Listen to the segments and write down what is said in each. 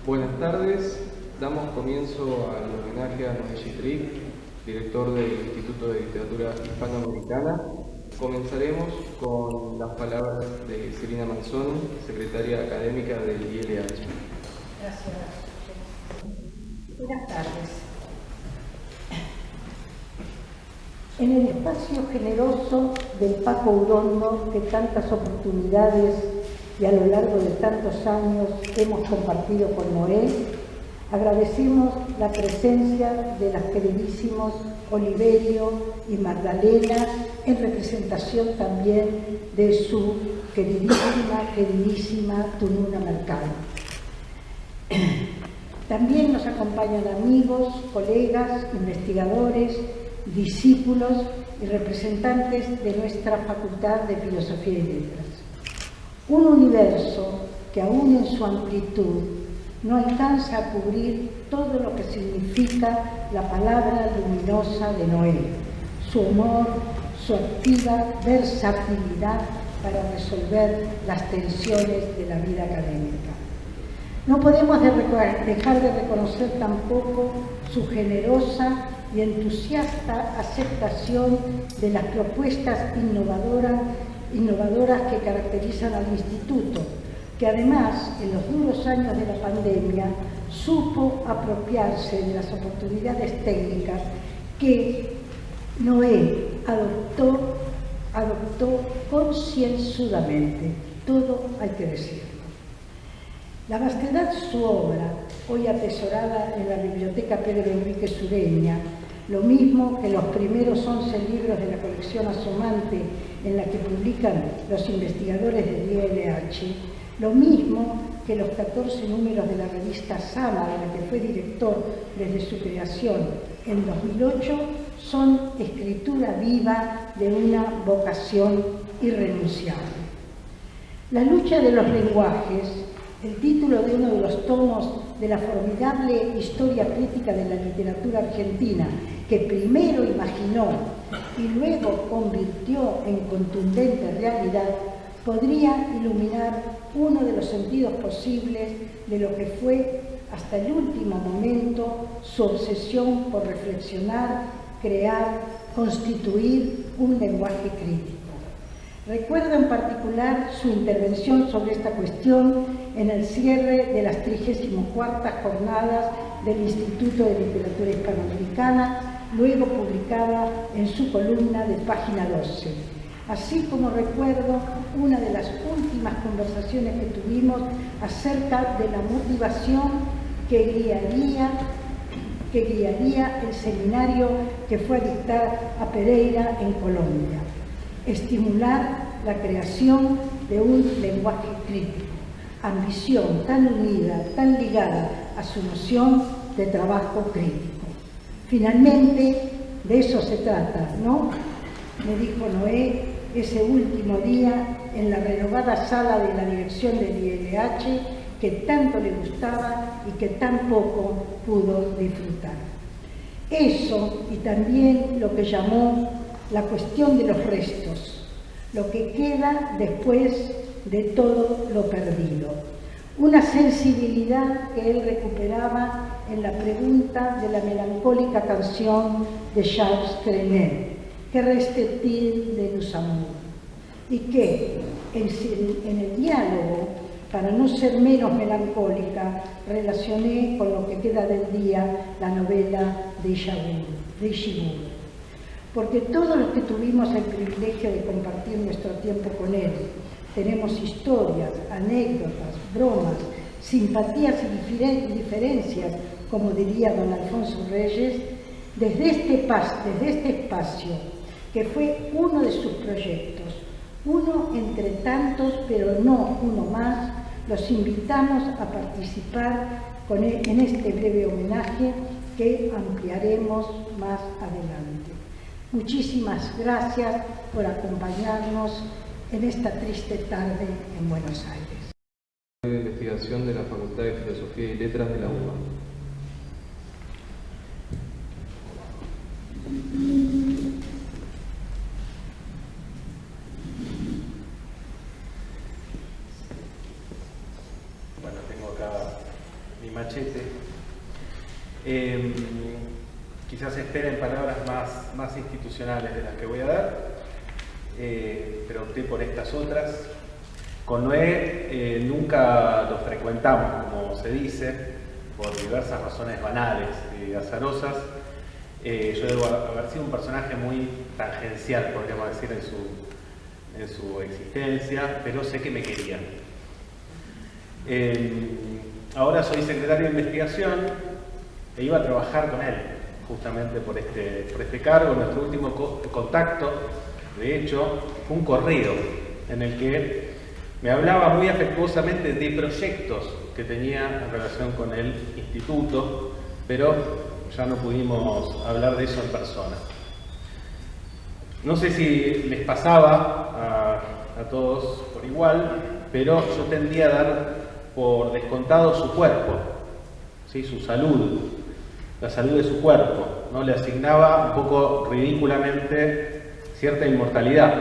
Buenas tardes, damos comienzo al homenaje a Noé Gitric, director del Instituto de Literatura Hispanoamericana. Comenzaremos con las palabras de Celina Manzoni, secretaria académica del ILH. Gracias. Buenas tardes. En el espacio generoso del Paco Urondo, que tantas oportunidades y a lo largo de tantos años hemos compartido con Noé, agradecemos la presencia de las queridísimos Oliverio y Magdalena, en representación también de su queridísima Tununa Mercado. También nos acompañan amigos, colegas, investigadores, discípulos y representantes de nuestra Facultad de Filosofía y Letras. Un universo que aún en su amplitud no alcanza a cubrir todo lo que significa la palabra luminosa de Noé, su humor, su activa versatilidad para resolver las tensiones de la vida académica. No podemos dejar de reconocer tampoco su generosa y entusiasta aceptación de las propuestas innovadoras que caracterizan al Instituto, que además, en los duros años de la pandemia, supo apropiarse de las oportunidades técnicas que Noé adoptó concienzudamente. Todo hay que decirlo. La vastedad de su obra, hoy atesorada en la Biblioteca Pedro Enrique Sureña, lo mismo que los primeros 11 libros de la colección asomante en la que publican los investigadores del ILH, lo mismo que los 14 números de la revista Sama, de la que fue director desde su creación en 2008, son escritura viva de una vocación irrenunciable. La lucha de los lenguajes, el título de uno de los tomos de la formidable historia crítica de la literatura argentina, que primero imaginó y luego convirtió en contundente realidad, podría iluminar uno de los sentidos posibles de lo que fue hasta el último momento su obsesión por reflexionar, crear, constituir un lenguaje crítico. Recuerdo en particular su intervención sobre esta cuestión en el cierre de las 34 jornadas del Instituto de Literatura Hispanoamericana, luego publicada en su columna de página 12. Así como recuerdo una de las últimas conversaciones que tuvimos acerca de la motivación que guiaría el seminario que fue a dictar a Pereira en Colombia. Estimular la creación de un lenguaje crítico, ambición tan unida, tan ligada a su noción de trabajo crítico. Finalmente, de eso se trata, ¿no? Me dijo Noé ese último día en la renovada sala de la dirección del ILH que tanto le gustaba y que tan poco pudo disfrutar. Eso y también lo que llamó la cuestión de los restos, lo que queda después de todo lo perdido. Una sensibilidad que él recuperaba en la pregunta de la melancólica canción de Charles Trenet, que reste-t-il de nos amours, y que en el diálogo, para no ser menos melancólica, relacioné con lo que queda del día la novela de Ishiguro. Porque todos los que tuvimos el privilegio de compartir nuestro tiempo con él, tenemos historias, anécdotas, bromas, simpatías y diferencias, como diría don Alfonso Reyes, desde este espacio, que fue uno de sus proyectos, uno entre tantos, pero no uno más, los invitamos a participar en este breve homenaje que ampliaremos más adelante. Muchísimas gracias por acompañarnos en esta triste tarde en Buenos Aires. De investigación de la Facultad de Filosofía y Letras de la UBA. Bueno, tengo acá mi esperen palabras más institucionales de las que voy a dar, pero opté por estas otras. Con Noé nunca lo frecuentamos, como se dice, por diversas razones banales y azarosas. Yo debo haber sido un personaje muy tangencial, podríamos decir, en su existencia, pero sé que me quería. Ahora soy secretario de investigación e iba a trabajar con él, justamente por este cargo. Nuestro último contacto, de hecho, fue un correo en el que me hablaba muy afectuosamente de proyectos que tenía en relación con el instituto, pero ya no pudimos hablar de eso en persona. No sé si les pasaba a todos por igual, pero yo tendía a dar por descontado su cuerpo, ¿sí? Su salud, la salud de su cuerpo, ¿no? Le asignaba un poco ridículamente cierta inmortalidad.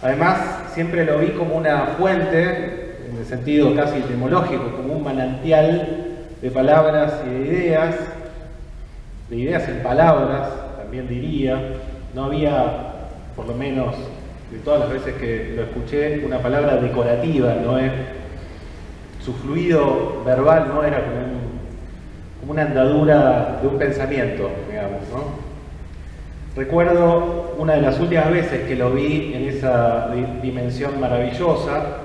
Además, siempre lo vi como una fuente, en el sentido casi etimológico, como un manantial de palabras y de ideas en palabras, también diría. No había, por lo menos de todas las veces que lo escuché, una palabra decorativa, ¿no? Su fluido verbal no era como una andadura de un pensamiento, digamos, ¿no? Recuerdo una de las últimas veces que lo vi en esa dimensión maravillosa,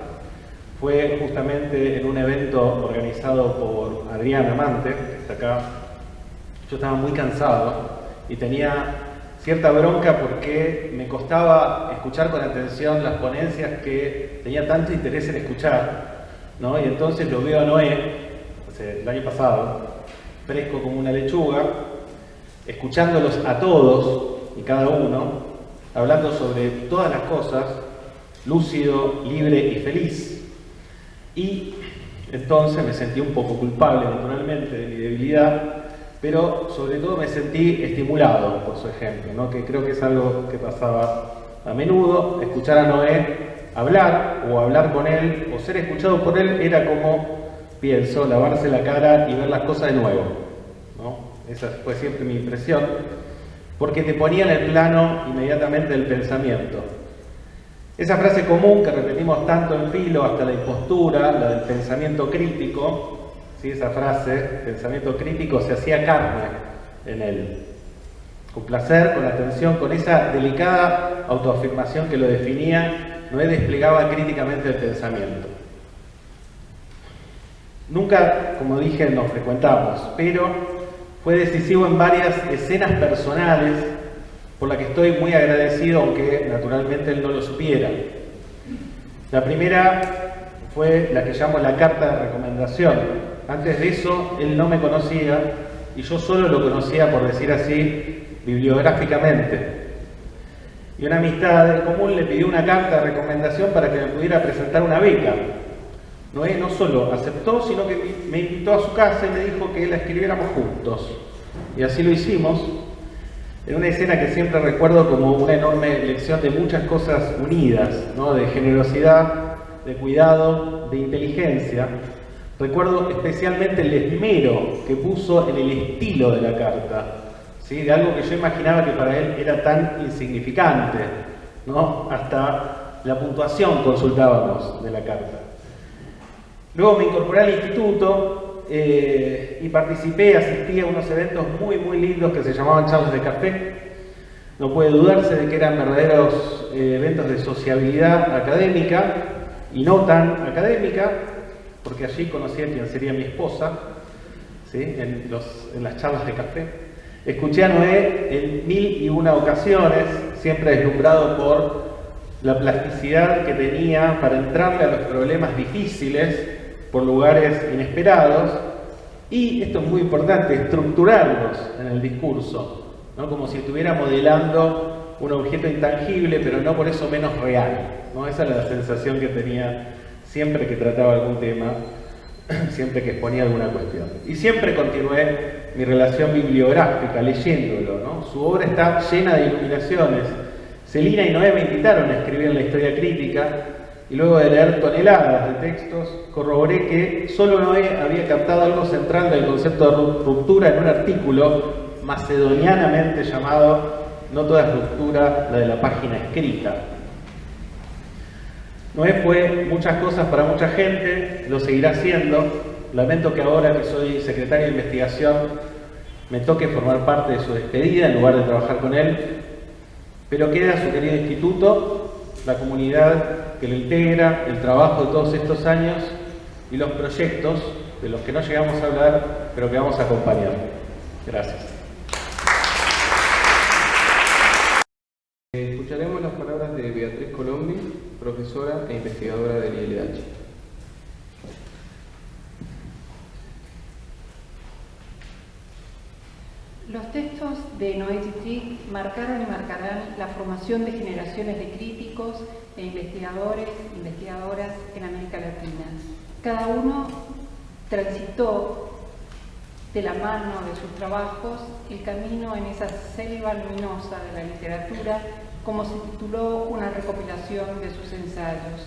fue justamente en un evento organizado por Adrián Amante, que está acá. Yo estaba muy cansado y tenía cierta bronca porque me costaba escuchar con atención las ponencias que tenía tanto interés en escuchar, ¿no? Y entonces lo veo a Noé, el año pasado, fresco como una lechuga, escuchándolos a todos y cada uno, hablando sobre todas las cosas, lúcido, libre y feliz. Y entonces me sentí un poco culpable, naturalmente, de mi debilidad, pero sobre todo me sentí estimulado por su ejemplo, ¿no? Que creo que es algo que pasaba a menudo. Escuchar a Noé hablar, o hablar con él, o ser escuchado por él, era como, pienso, lavarse la cara y ver las cosas de nuevo, ¿no? Esa fue siempre mi impresión, porque te ponía en el plano inmediatamente del pensamiento. Esa frase común que repetimos tanto en Filo hasta la impostura, la del pensamiento crítico, ¿sí? Esa frase, pensamiento crítico, se hacía carne en él. Con placer, con atención, con esa delicada autoafirmación que lo definía, Noé desplegaba críticamente el pensamiento. Nunca, como dije, nos frecuentamos, pero fue decisivo en varias escenas personales por las que estoy muy agradecido, aunque naturalmente él no lo supiera. La primera fue la que llamo la carta de recomendación. Antes de eso, él no me conocía y yo solo lo conocía, por decir así, bibliográficamente. Y una amistad en común le pidió una carta de recomendación para que me pudiera presentar una beca. Noé no solo aceptó, sino que me invitó a su casa y me dijo que la escribiéramos juntos. Y así lo hicimos, en una escena que siempre recuerdo como una enorme lección de muchas cosas unidas, ¿no? De generosidad, de cuidado, de inteligencia. Recuerdo especialmente el esmero que puso en el estilo de la carta, ¿sí? De algo que yo imaginaba que para él era tan insignificante, ¿no? Hasta la puntuación consultábamos de la carta. Luego me incorporé al instituto y asistí a unos eventos muy lindos que se llamaban charlas de café. No puede dudarse de que eran verdaderos eventos de sociabilidad académica y no tan académica, porque allí conocí a quien sería mi esposa, ¿sí? en las charlas de café. Escuché a Noé en 1001 ocasiones, siempre deslumbrado por la plasticidad que tenía para entrarle a los problemas difíciles por lugares inesperados, y esto es muy importante, estructurarlos en el discurso, ¿no? Como si estuviera modelando un objeto intangible, pero no por eso menos real, ¿no? Esa era la sensación que tenía siempre que trataba algún tema, siempre que exponía alguna cuestión. Y siempre continué mi relación bibliográfica leyéndolo, ¿no? Su obra está llena de iluminaciones. Celina y Noé me invitaron a escribir la historia crítica, y luego de leer toneladas de textos, corroboré que solo Noé había captado algo central del concepto de ruptura en un artículo macedonianamente llamado "No toda es ruptura, la de la página escrita". Noé fue muchas cosas para mucha gente, lo seguirá siendo. Lamento que ahora que soy secretario de investigación me toque formar parte de su despedida en lugar de trabajar con él, pero queda su querido instituto, la comunidad que lo integra, el trabajo de todos estos años y los proyectos de los que no llegamos a hablar, pero que vamos a acompañar. Gracias. Escucharemos las palabras de Beatriz Colombi, profesora e investigadora del ILH. Los textos de Noé Citrig marcaron y marcarán la formación de generaciones de críticos e investigadores e investigadoras en América Latina. Cada uno transitó de la mano de sus trabajos el camino en esa selva luminosa de la literatura, como se tituló una recopilación de sus ensayos.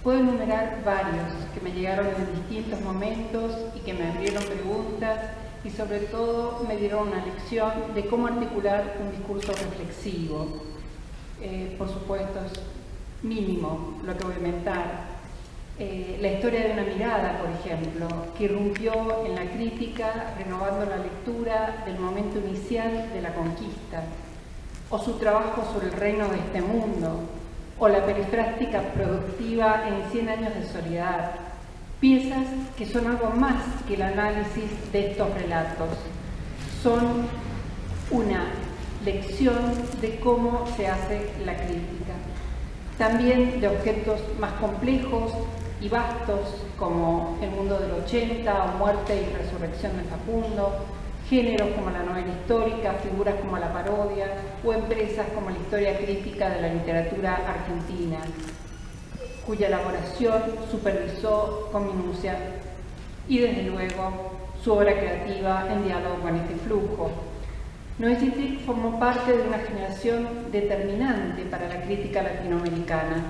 Puedo enumerar varios que me llegaron en distintos momentos y que me abrieron preguntas y sobre todo me dieron una lección de cómo articular un discurso reflexivo. Por supuesto, es mínimo lo que voy a inventar. La historia de una mirada, por ejemplo, que irrumpió en la crítica renovando la lectura del momento inicial de la conquista, o su trabajo sobre el reino de este mundo, o la perifrástica productiva en 100 años de soledad, piezas que son algo más que el análisis de estos relatos, son una lección de cómo se hace la crítica, también de objetos más complejos y vastos como El mundo del 80 o Muerte y resurrección de Facundo, géneros como la novela histórica, figuras como la parodia o empresas como la historia crítica de la literatura argentina, cuya elaboración supervisó con minucia y desde luego su obra creativa en diálogo con este flujo. Noé Citrig formó parte de una generación determinante para la crítica latinoamericana,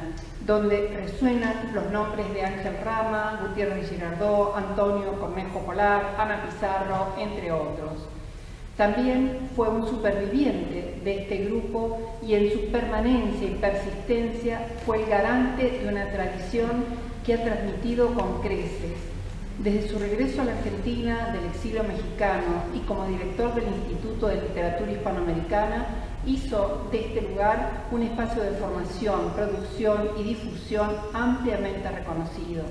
donde resuenan los nombres de Ángel Rama, Gutiérrez Girardot, Antonio Cornejo Polar, Ana Pizarro, entre otros. También fue un superviviente de este grupo y en su permanencia y persistencia fue el garante de una tradición que ha transmitido con creces. Desde su regreso a la Argentina del exilio mexicano y como director del Instituto de Literatura Hispanoamericana, hizo de este lugar un espacio de formación, producción y difusión ampliamente reconocido.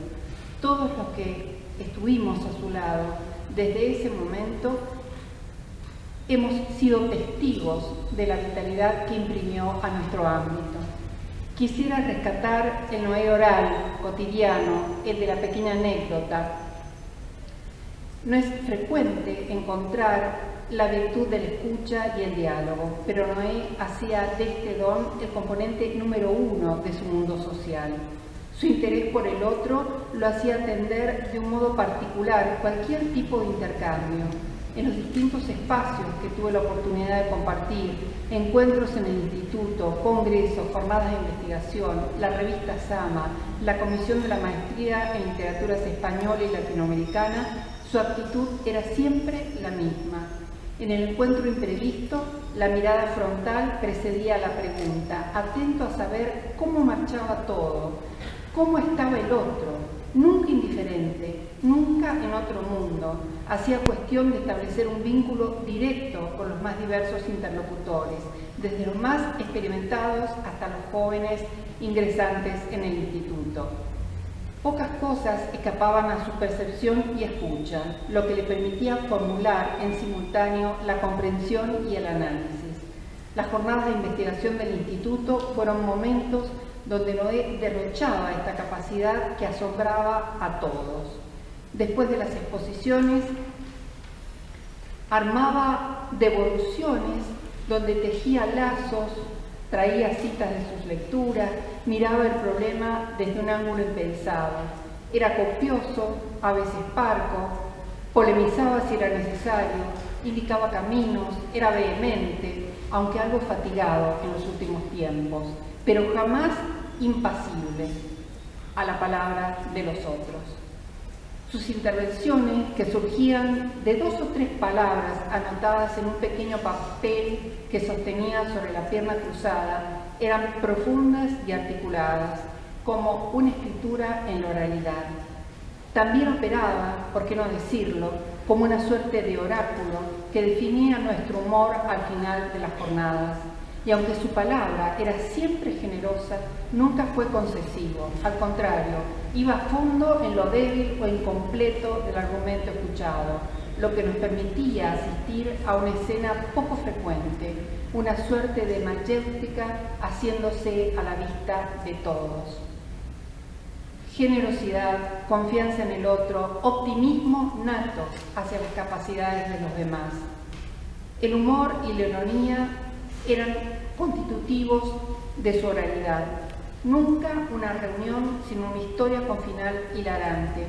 Todos los que estuvimos a su lado desde ese momento hemos sido testigos de la vitalidad que imprimió a nuestro ámbito. Quisiera rescatar el Noé oral, cotidiano, el de la pequeña anécdota. No es frecuente encontrar la virtud de la escucha y el diálogo, pero Noé hacía de este don el componente número 1 de su mundo social. Su interés por el otro lo hacía atender de un modo particular cualquier tipo de intercambio. En los distintos espacios que tuve la oportunidad de compartir, encuentros en el instituto, congresos, jornadas de investigación, la revista Sama, la comisión de la maestría en literaturas española y latinoamericana, su actitud era siempre la misma. En el encuentro imprevisto, la mirada frontal precedía a la pregunta, atento a saber cómo marchaba todo, cómo estaba el otro, nunca indiferente, nunca en otro mundo. Hacía cuestión de establecer un vínculo directo con los más diversos interlocutores, desde los más experimentados hasta los jóvenes ingresantes en el instituto. Pocas cosas escapaban a su percepción y escucha, lo que le permitía formular en simultáneo la comprensión y el análisis. Las jornadas de investigación del instituto fueron momentos donde Noé derrochaba esta capacidad que asombraba a todos. Después de las exposiciones, armaba devoluciones donde tejía lazos, traía citas de sus lecturas, miraba el problema desde un ángulo impensado. Era copioso, a veces parco, polemizaba si era necesario, indicaba caminos, era vehemente, aunque algo fatigado en los últimos tiempos, pero jamás impasible a la palabra de los otros. Sus intervenciones, que surgían de 2 o 3 palabras anotadas en un pequeño papel que sostenía sobre la pierna cruzada, eran profundas y articuladas, como una escritura en la oralidad. También operaba, por qué no decirlo, como una suerte de oráculo que definía nuestro humor al final de las jornadas. Y aunque su palabra era siempre generosa, nunca fue concesivo. Al contrario, iba a fondo en lo débil o incompleto del argumento escuchado, lo que nos permitía asistir a una escena poco frecuente, una suerte de mayéutica haciéndose a la vista de todos. Generosidad, confianza en el otro, optimismo nato hacia las capacidades de los demás. El humor y la ironía eran constitutivos de su oralidad. Nunca una reunión sin una historia con final hilarante,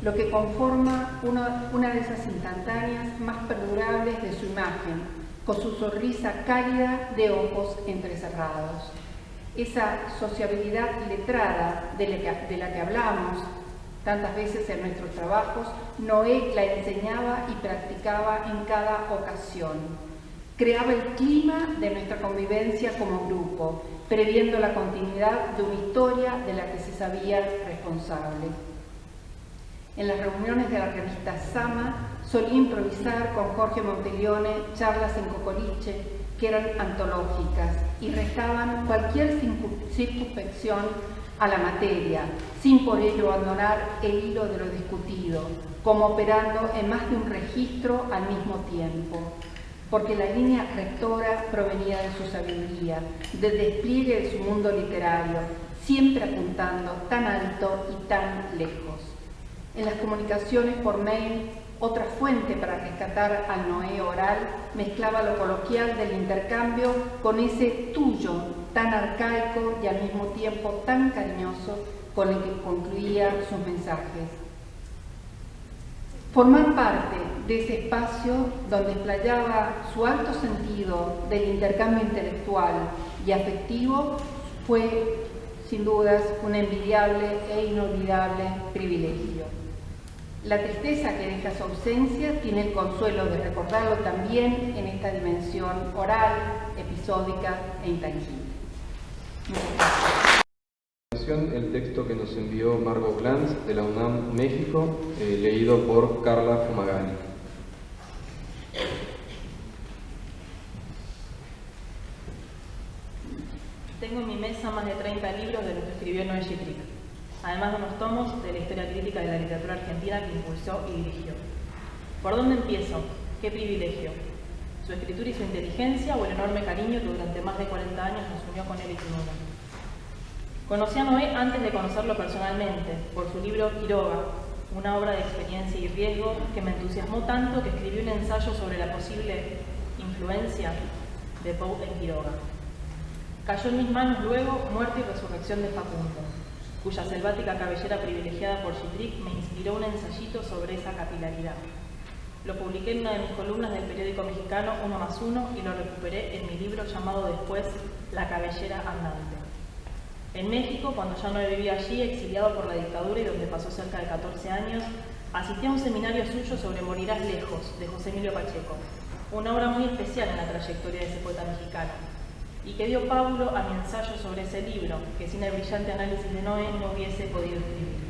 lo que conforma una de esas instantáneas más perdurables de su imagen, con su sonrisa cálida de ojos entrecerrados. Esa sociabilidad letrada de la que hablamos tantas veces en nuestros trabajos, Noé la enseñaba y practicaba en cada ocasión. Creaba el clima de nuestra convivencia como grupo, previendo la continuidad de una historia de la que se sabía responsable. En las reuniones de la revista Sama solía improvisar con Jorge Monteleone charlas en Cocoliche que eran antológicas y restaban cualquier circunspección a la materia, sin por ello abandonar el hilo de lo discutido, como operando en más de un registro al mismo tiempo. Porque la línea rectora provenía de su sabiduría, del despliegue de su mundo literario, siempre apuntando tan alto y tan lejos. En las comunicaciones por mail, otra fuente para rescatar al Noé oral mezclaba lo coloquial del intercambio con ese tuyo tan arcaico y al mismo tiempo tan cariñoso con el que concluía sus mensajes. Formar parte de ese espacio donde explayaba su alto sentido del intercambio intelectual y afectivo fue, sin dudas, un envidiable e inolvidable privilegio. La tristeza que deja su ausencia tiene el consuelo de recordarlo también en esta dimensión oral, episódica e intangible. El texto que nos envió Margot Glantz de la UNAM México, leído por Carla Fumagalli. Tengo en mi mesa más de 30 libros de los que escribió Noé Gittrick, además de unos tomos de la historia crítica de la literatura argentina que impulsó y dirigió. ¿Por dónde empiezo? ¿Qué privilegio? ¿Su escritura y su inteligencia o el enorme cariño que durante más de 40 años nos unió con él y con uno? Conocí a Noé antes de conocerlo personalmente, por su libro Quiroga, una obra de experiencia y riesgo que me entusiasmó tanto que escribí un ensayo sobre la posible influencia de Poe en Quiroga. Cayó en mis manos luego Muerte y Resurrección de Facundo, cuya selvática cabellera privilegiada por Gittrick me inspiró un ensayito sobre esa capilaridad. Lo publiqué en una de mis columnas del periódico mexicano 1+1 y lo recuperé en mi libro llamado después La cabellera andante. En México, cuando ya no vivía allí, exiliado por la dictadura y donde pasó cerca de 14 años, asistí a un seminario suyo sobre Morirás lejos, de José Emilio Pacheco, una obra muy especial en la trayectoria de ese poeta mexicano, y que dio pábulo a mi ensayo sobre ese libro, que sin el brillante análisis de Noé no hubiese podido escribir.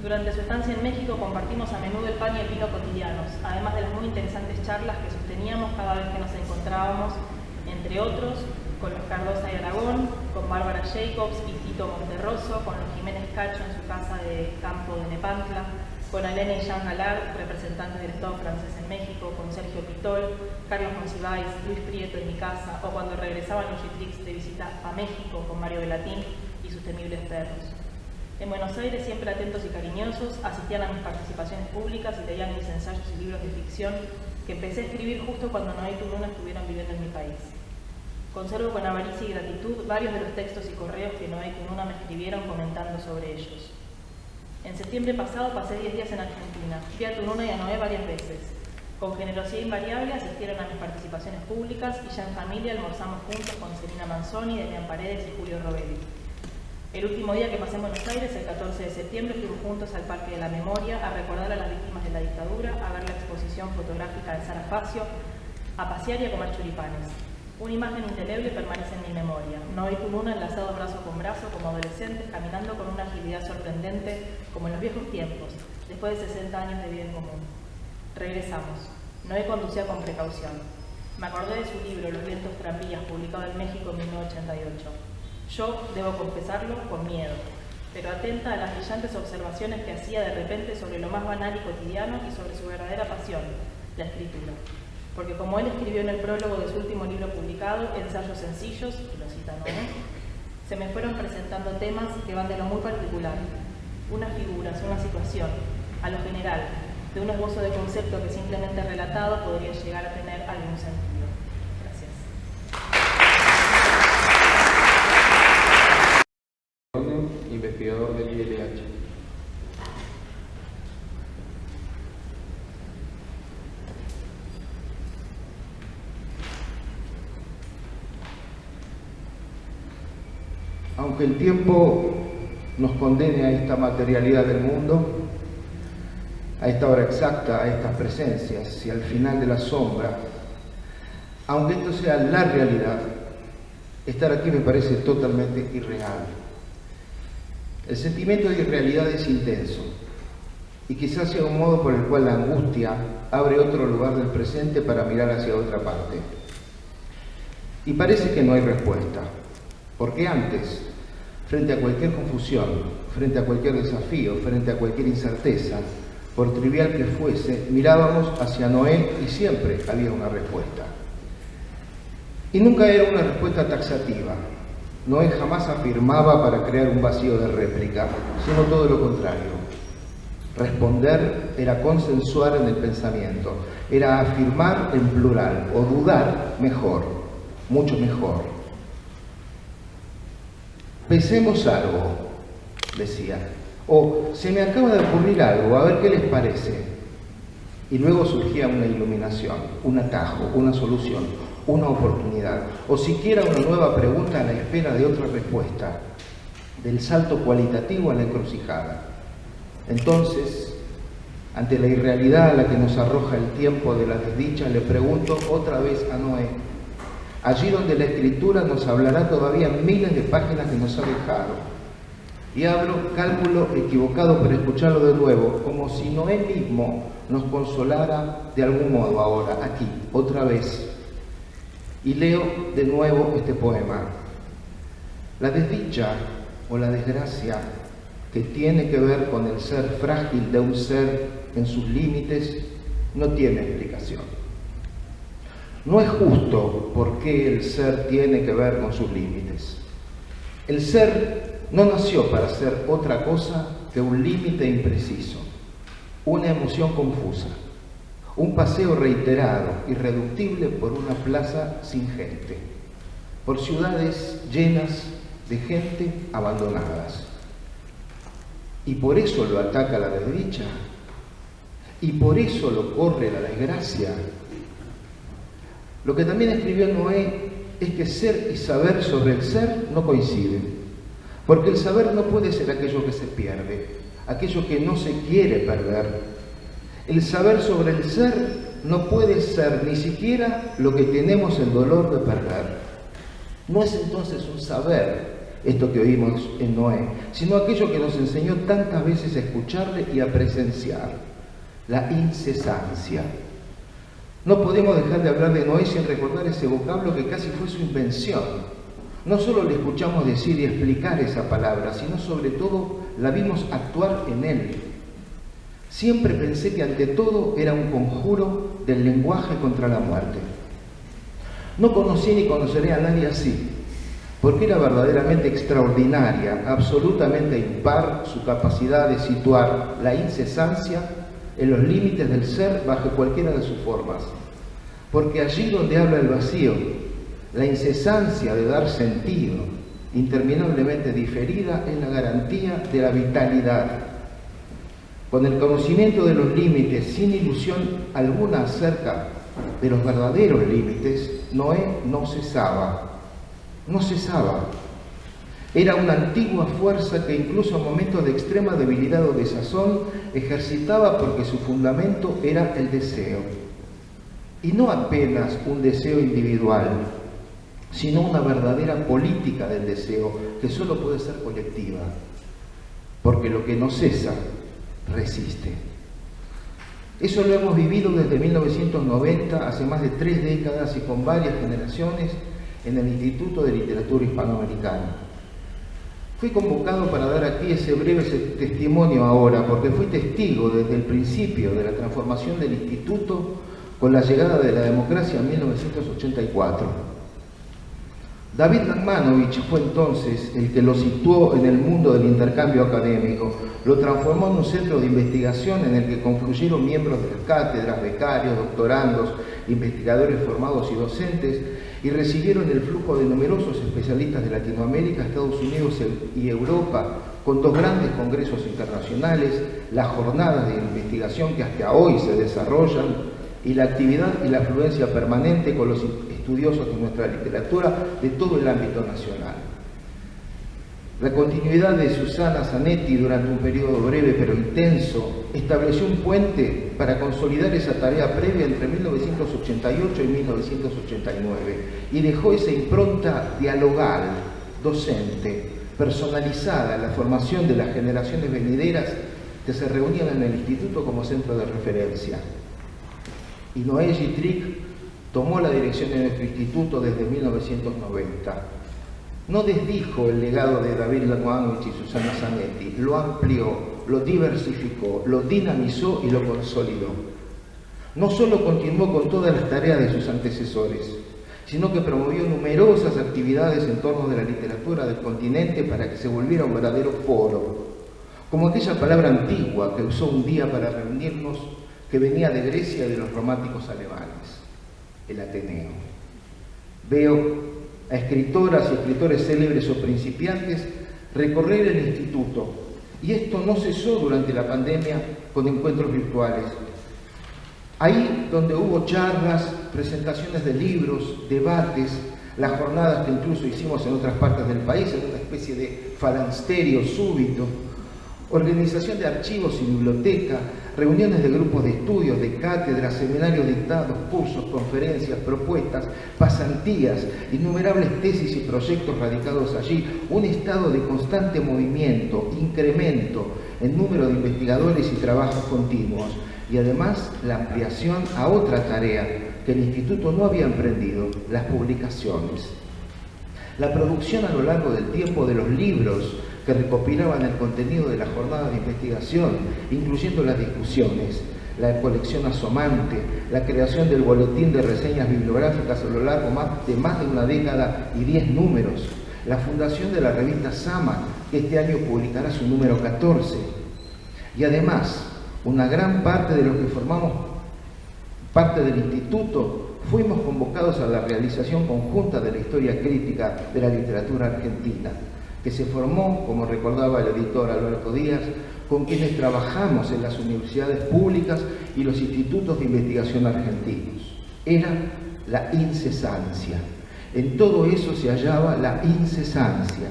Durante su estancia en México compartimos a menudo el pan y el vino cotidianos, además de las muy interesantes charlas que sosteníamos cada vez que nos encontrábamos, entre otros, con los Cardosa y Aragón, con Bárbara Jacobs y Tito Monterroso, con los Jiménez Cacho en su casa de campo de Nepantla, con Alain y Jean Galard, representantes del Estado francés en México, con Sergio Pitol, Carlos Monsiváis, Luis Prieto en mi casa, o cuando regresaban los Gittricks de visita a México con Mario Velatín y sus temibles perros. En Buenos Aires, siempre atentos y cariñosos, asistían a mis participaciones públicas y leían mis ensayos y libros de ficción que empecé a escribir justo cuando Noé y Tununa estuvieron viviendo en mi país. Conservo con avaricia y gratitud varios de los textos y correos que Noé y Tununa me escribieron comentando sobre ellos. En septiembre pasado pasé 10 días en Argentina. Vi a Tununa y a Noé varias veces. Con generosidad invariable asistieron a mis participaciones públicas y ya en familia almorzamos juntos con Celina Manzoni, Demián Paredes y Julio Robelli. El último día que pasé en Buenos Aires, el 14 de septiembre, fuimos juntos al Parque de la Memoria a recordar a las víctimas de la dictadura, a ver la exposición fotográfica de Sara Facio, a pasear y a comer choripanes. Una imagen indeleble permanece en mi memoria. Noé y Tununa enlazados brazo con brazo como adolescentes, caminando con una agilidad sorprendente, como en los viejos tiempos, después de 60 años de vida en común. Regresamos. Noé conducía con precaución. Me acordé de su libro, Los vientos tranvías, publicado en México en 1988. Yo, debo confesarlo, con miedo, pero atenta a las brillantes observaciones que hacía de repente sobre lo más banal y cotidiano y sobre su verdadera pasión, la escritura. Porque como él escribió en el prólogo de su último libro publicado, Ensayos sencillos, y lo cita Noé, se me fueron presentando temas que van de lo muy particular, unas figuras, una situación, a lo general, de un esbozo de concepto que simplemente relatado podría llegar a tener algún sentido. Gracias. Investigador del ILH. Aunque el tiempo nos condene a esta materialidad del mundo, a esta hora exacta, a estas presencias y al final de la sombra, aunque esto sea la realidad, estar aquí me parece totalmente irreal. El sentimiento de irrealidad es intenso y quizás sea un modo por el cual la angustia abre otro lugar del presente para mirar hacia otra parte. Y parece que no hay respuesta, porque antes, frente a cualquier confusión, frente a cualquier desafío, frente a cualquier incerteza, por trivial que fuese, mirábamos hacia Noé y siempre había una respuesta. Y nunca era una respuesta taxativa. Noé jamás afirmaba para crear un vacío de réplica, sino todo lo contrario. Responder era consensuar en el pensamiento, era afirmar en plural o dudar mejor, mucho mejor. Pensemos algo, decía, o se me acaba de ocurrir algo, a ver qué les parece. Y luego surgía una iluminación, un atajo, una solución, una oportunidad, o siquiera una nueva pregunta a la espera de otra respuesta, del salto cualitativo a la encrucijada. Entonces, ante la irrealidad a la que nos arroja el tiempo de la desdicha, le pregunto otra vez a Noé, allí donde la escritura nos hablará todavía miles de páginas que nos ha dejado. Y abro cálculo equivocado para escucharlo de nuevo, como si Noé mismo nos consolara de algún modo ahora, aquí, otra vez. Y leo de nuevo este poema. La desdicha o la desgracia que tiene que ver con el ser frágil de un ser en sus límites no tiene explicación. No es justo por qué el ser tiene que ver con sus límites. El ser no nació para ser otra cosa que un límite impreciso, una emoción confusa, un paseo reiterado, irreductible por una plaza sin gente, por ciudades llenas de gente abandonadas. Y por eso lo ataca la desdicha, y por eso lo corre la desgracia. Lo que también escribió Noé es que ser y saber sobre el ser no coinciden. Porque el saber no puede ser aquello que se pierde, aquello que no se quiere perder. El saber sobre el ser no puede ser ni siquiera lo que tenemos el dolor de perder. No es entonces un saber esto que oímos en Noé, sino aquello que nos enseñó tantas veces a escucharle y a presenciar, la incesancia. No podemos dejar de hablar de Noé sin recordar ese vocablo que casi fue su invención. No solo le escuchamos decir y explicar esa palabra, sino sobre todo la vimos actuar en él. Siempre pensé que ante todo era un conjuro del lenguaje contra la muerte. No conocí ni conoceré a nadie así, porque era verdaderamente extraordinaria, absolutamente impar su capacidad de situar la incesancia en los límites del ser bajo cualquiera de sus formas. Porque allí donde habla el vacío, la incesancia de dar sentido, interminablemente diferida, es la garantía de la vitalidad. Con el conocimiento de los límites, sin ilusión alguna acerca de los verdaderos límites, Noé no cesaba. Era una antigua fuerza que incluso en momentos de extrema debilidad o desazón ejercitaba porque su fundamento era el deseo. Y no apenas un deseo individual, sino una verdadera política del deseo que solo puede ser colectiva, porque lo que no cesa, resiste. Eso lo hemos vivido desde 1990, hace más de 3 décadas y con varias generaciones, en el Instituto de Literatura Hispanoamericana. Fui convocado para dar aquí ese breve testimonio ahora, porque fui testigo desde el principio de la transformación del Instituto con la llegada de la democracia en 1984. David Nachmanovich fue entonces el que lo situó en el mundo del intercambio académico, lo transformó en un centro de investigación en el que confluyeron miembros de las cátedras, becarios, doctorandos, investigadores formados y docentes, y recibieron el flujo de numerosos especialistas de Latinoamérica, Estados Unidos y Europa, con 2 grandes congresos internacionales, las jornadas de investigación que hasta hoy se desarrollan, y la actividad y la afluencia permanente con los estudiosos de nuestra literatura de todo el ámbito nacional. La continuidad de Susana Zanetti durante un periodo breve pero intenso estableció un puente para consolidar esa tarea previa entre 1988 y 1989 y dejó esa impronta dialogal, docente, personalizada en la formación de las generaciones venideras que se reunían en el instituto como centro de referencia. Y Noé Gittrich tomó la dirección de nuestro instituto desde 1990. No desdijo el legado de David Nachmanovich y Susana Zanetti, lo amplió, lo diversificó, lo dinamizó y lo consolidó. No solo continuó con todas las tareas de sus antecesores, sino que promovió numerosas actividades en torno de la literatura del continente para que se volviera un verdadero foro, como aquella palabra antigua que usó un día para reunirnos, que venía de Grecia y de los románticos alemanes, el Ateneo. Veo a escritoras y escritores célebres o principiantes recorrer el instituto, y esto no cesó durante la pandemia con encuentros virtuales. Ahí donde hubo charlas, presentaciones de libros, debates, las jornadas que incluso hicimos en otras partes del país, en una especie de falansterio súbito, organización de archivos y biblioteca, reuniones de grupos de estudios, de cátedras, seminarios dictados, cursos, conferencias, propuestas, pasantías, innumerables tesis y proyectos radicados allí, un estado de constante movimiento, incremento en número de investigadores y trabajos continuos, y además la ampliación a otra tarea que el Instituto no había emprendido, las publicaciones. La producción a lo largo del tiempo de los libros que recopilaban el contenido de las jornadas de investigación, incluyendo las discusiones, la colección asomante, la creación del boletín de reseñas bibliográficas a lo largo de más de una década y 10 números, la fundación de la revista Sama, que este año publicará su número 14, y además una gran parte de los que formamos parte del instituto fuimos convocados a la realización conjunta de la historia crítica de la literatura argentina, que se formó, como recordaba el editor Alberto Díaz, con quienes trabajamos en las universidades públicas y los institutos de investigación argentinos. Era la incesancia. En todo eso se hallaba la incesancia.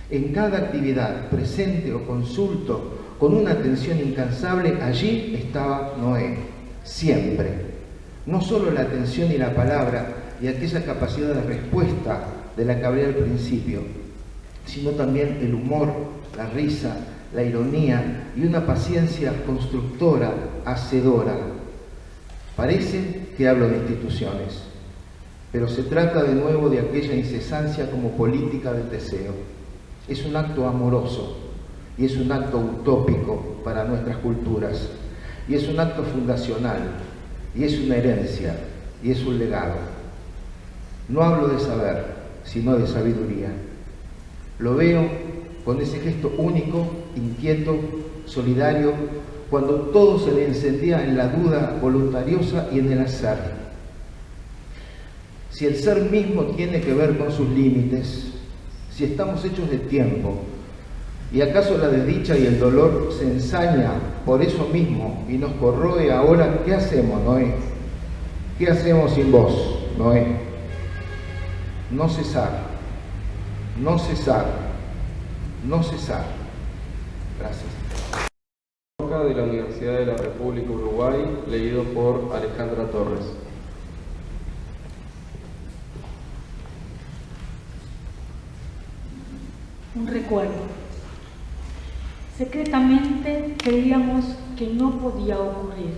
En cada actividad, presente o consulto, con una atención incansable, allí estaba Noé, siempre. No solo la atención y la palabra y aquella capacidad de respuesta de la que hablé al principio, sino también el humor, la risa, la ironía y una paciencia constructora, hacedora. Parece que hablo de instituciones, pero se trata de nuevo de aquella incesancia como política del deseo. Es un acto amoroso y es un acto utópico para nuestras culturas, y es un acto fundacional, y es una herencia, y es un legado. No hablo de saber, sino de sabiduría. Lo veo con ese gesto único, inquieto, solidario, cuando todo se le encendía en la duda voluntariosa y en el azar. Si el ser mismo tiene que ver con sus límites, si estamos hechos de tiempo, y acaso la desdicha y el dolor se ensaña por eso mismo y nos corroe ahora, ¿qué hacemos, Noé? ¿Qué hacemos sin vos, Noé? No cesar, no cesar, no cesar. Gracias. De la Universidad de la República Uruguay, leído por Alejandra Torres. Un recuerdo. Secretamente creíamos que no podía ocurrir.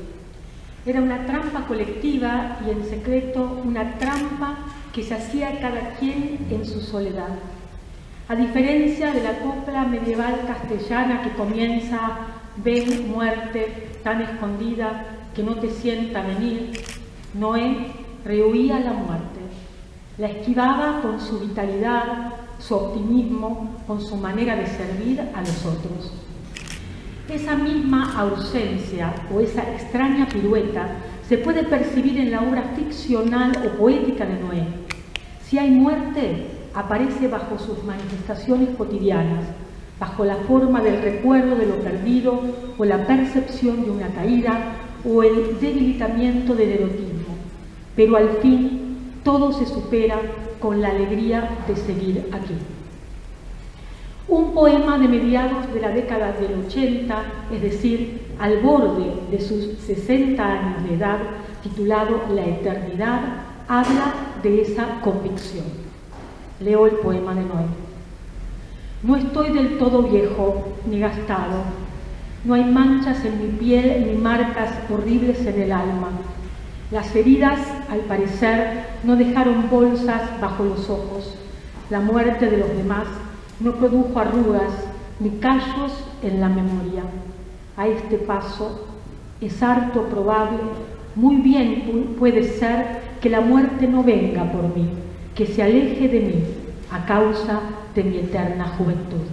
Era una trampa colectiva y en secreto una trampa que se hacía cada quien en su soledad. A diferencia de la copla medieval castellana que comienza: ven, muerte, tan escondida que no te sienta venir, Noé rehuía la muerte. La esquivaba con su vitalidad, su optimismo, con su manera de servir a los otros. Esa misma ausencia o esa extraña pirueta se puede percibir en la obra ficcional o poética de Noé. Si hay muerte, aparece bajo sus manifestaciones cotidianas, bajo la forma del recuerdo de lo perdido o la percepción de una caída o el debilitamiento del erotismo. Pero al fin todo se supera con la alegría de seguir aquí. Un poema de mediados de la década del 80, es decir, al borde de sus 60 años de edad, titulado La Eternidad, habla de esa convicción. Leo el poema de Noé. No estoy del todo viejo ni gastado, no hay manchas en mi piel ni marcas horribles en el alma. Las heridas, al parecer, no dejaron bolsas bajo los ojos. La muerte de los demás no produjo arrugas ni callos en la memoria. A este paso es harto probable, muy bien puede ser que la muerte no venga por mí, que se aleje de mí a causa de mi eterna juventud.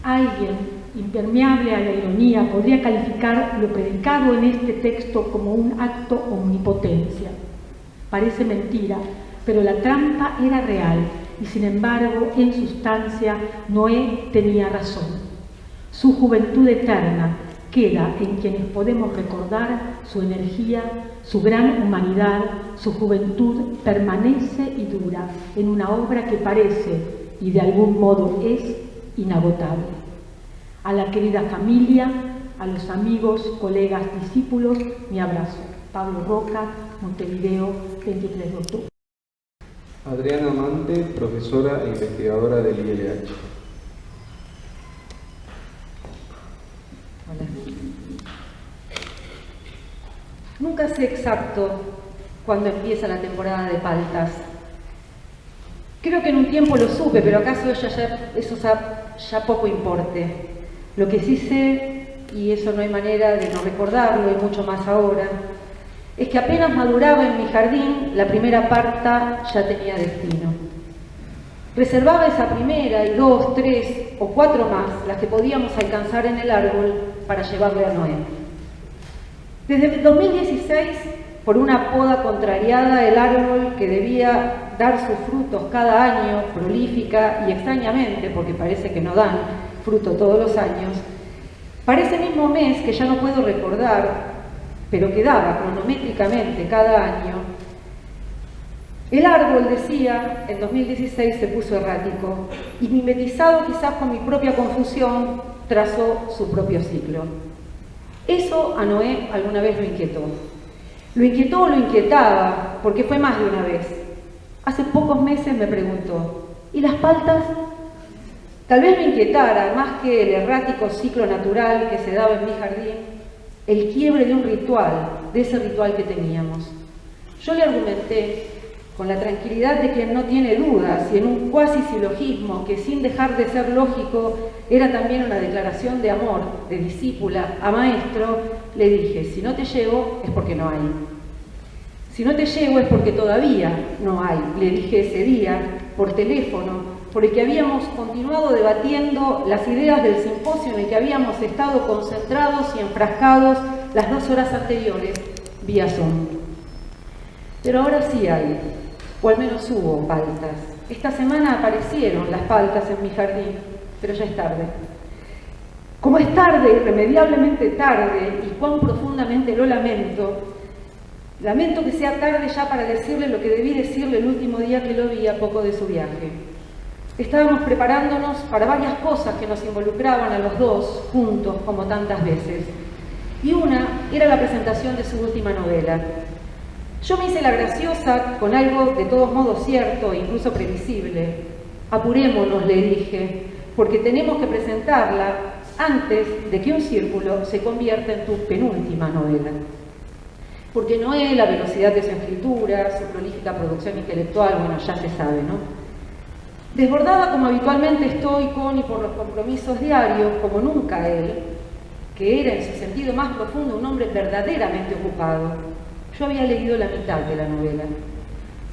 Alguien impermeable a la ironía podría calificar lo predicado en este texto como un acto omnipotencia. Parece mentira, pero la trampa era real y sin embargo, en sustancia, Noé tenía razón. Su juventud eterna queda en quienes podemos recordar su energía, su gran humanidad, su juventud permanece y dura en una obra que parece, y de algún modo es, inagotable. A la querida familia, a los amigos, colegas, discípulos, mi abrazo. Pablo Roca, Montevideo, 23 de octubre. Adriana Amante, profesora e investigadora del ILH. Hola. Nunca sé exacto cuándo empieza la temporada de paltas. Creo que en un tiempo lo supe, pero acaso eso ya poco importe. Lo que sí sé, y eso no hay manera de no recordarlo, y mucho más ahora, es que apenas maduraba en mi jardín, la primera parta ya tenía destino. Reservaba esa primera y 2, 3 o 4 más, las que podíamos alcanzar en el árbol, para llevarle a Noé. Desde 2016, por una poda contrariada, el árbol que debía dar sus frutos cada año, prolífica y extrañamente, porque parece que no dan fruto todos los años, para ese mismo mes que ya no puedo recordar, pero que daba cronométricamente cada año, el árbol, decía, en 2016 se puso errático y, mimetizado quizás con mi propia confusión, trazó su propio ciclo. Eso a Noé alguna vez lo inquietó. Lo inquietó o lo inquietaba, porque fue más de una vez. Hace pocos meses me preguntó, ¿y las paltas? Tal vez me inquietara, más que el errático ciclo natural que se daba en mi jardín, el quiebre de un ritual, de ese ritual que teníamos. Yo le argumenté, con la tranquilidad de quien no tiene dudas, y en un cuasi silogismo que, sin dejar de ser lógico, era también una declaración de amor, de discípula a maestro, le dije, si no te llevo es porque no hay. Si no te llevo es porque todavía no hay, le dije ese día, por teléfono, por el que habíamos continuado debatiendo las ideas del simposio en el que habíamos estado concentrados y enfrascados las 2 horas anteriores, vía Zoom. Pero ahora sí hay, o al menos hubo paltas. Esta semana aparecieron las paltas en mi jardín, pero ya es tarde. Como es tarde, irremediablemente tarde, y cuán profundamente lo lamento que sea tarde ya para decirle lo que debí decirle el último día que lo vi a poco de su viaje. Estábamos preparándonos para varias cosas que nos involucraban a los dos juntos, como tantas veces. Y una era la presentación de su última novela. Yo me hice la graciosa con algo de todos modos cierto e incluso previsible. Apurémonos, le dije, porque tenemos que presentarla antes de que un círculo se convierta en tu penúltima novela. Porque Noé, la velocidad de su escritura, su prolífica producción intelectual, bueno, ya se sabe, ¿no? Desbordada como habitualmente estoy con y por los compromisos diarios, como nunca él, que era en su sentido más profundo un hombre verdaderamente ocupado, yo había leído la mitad de la novela.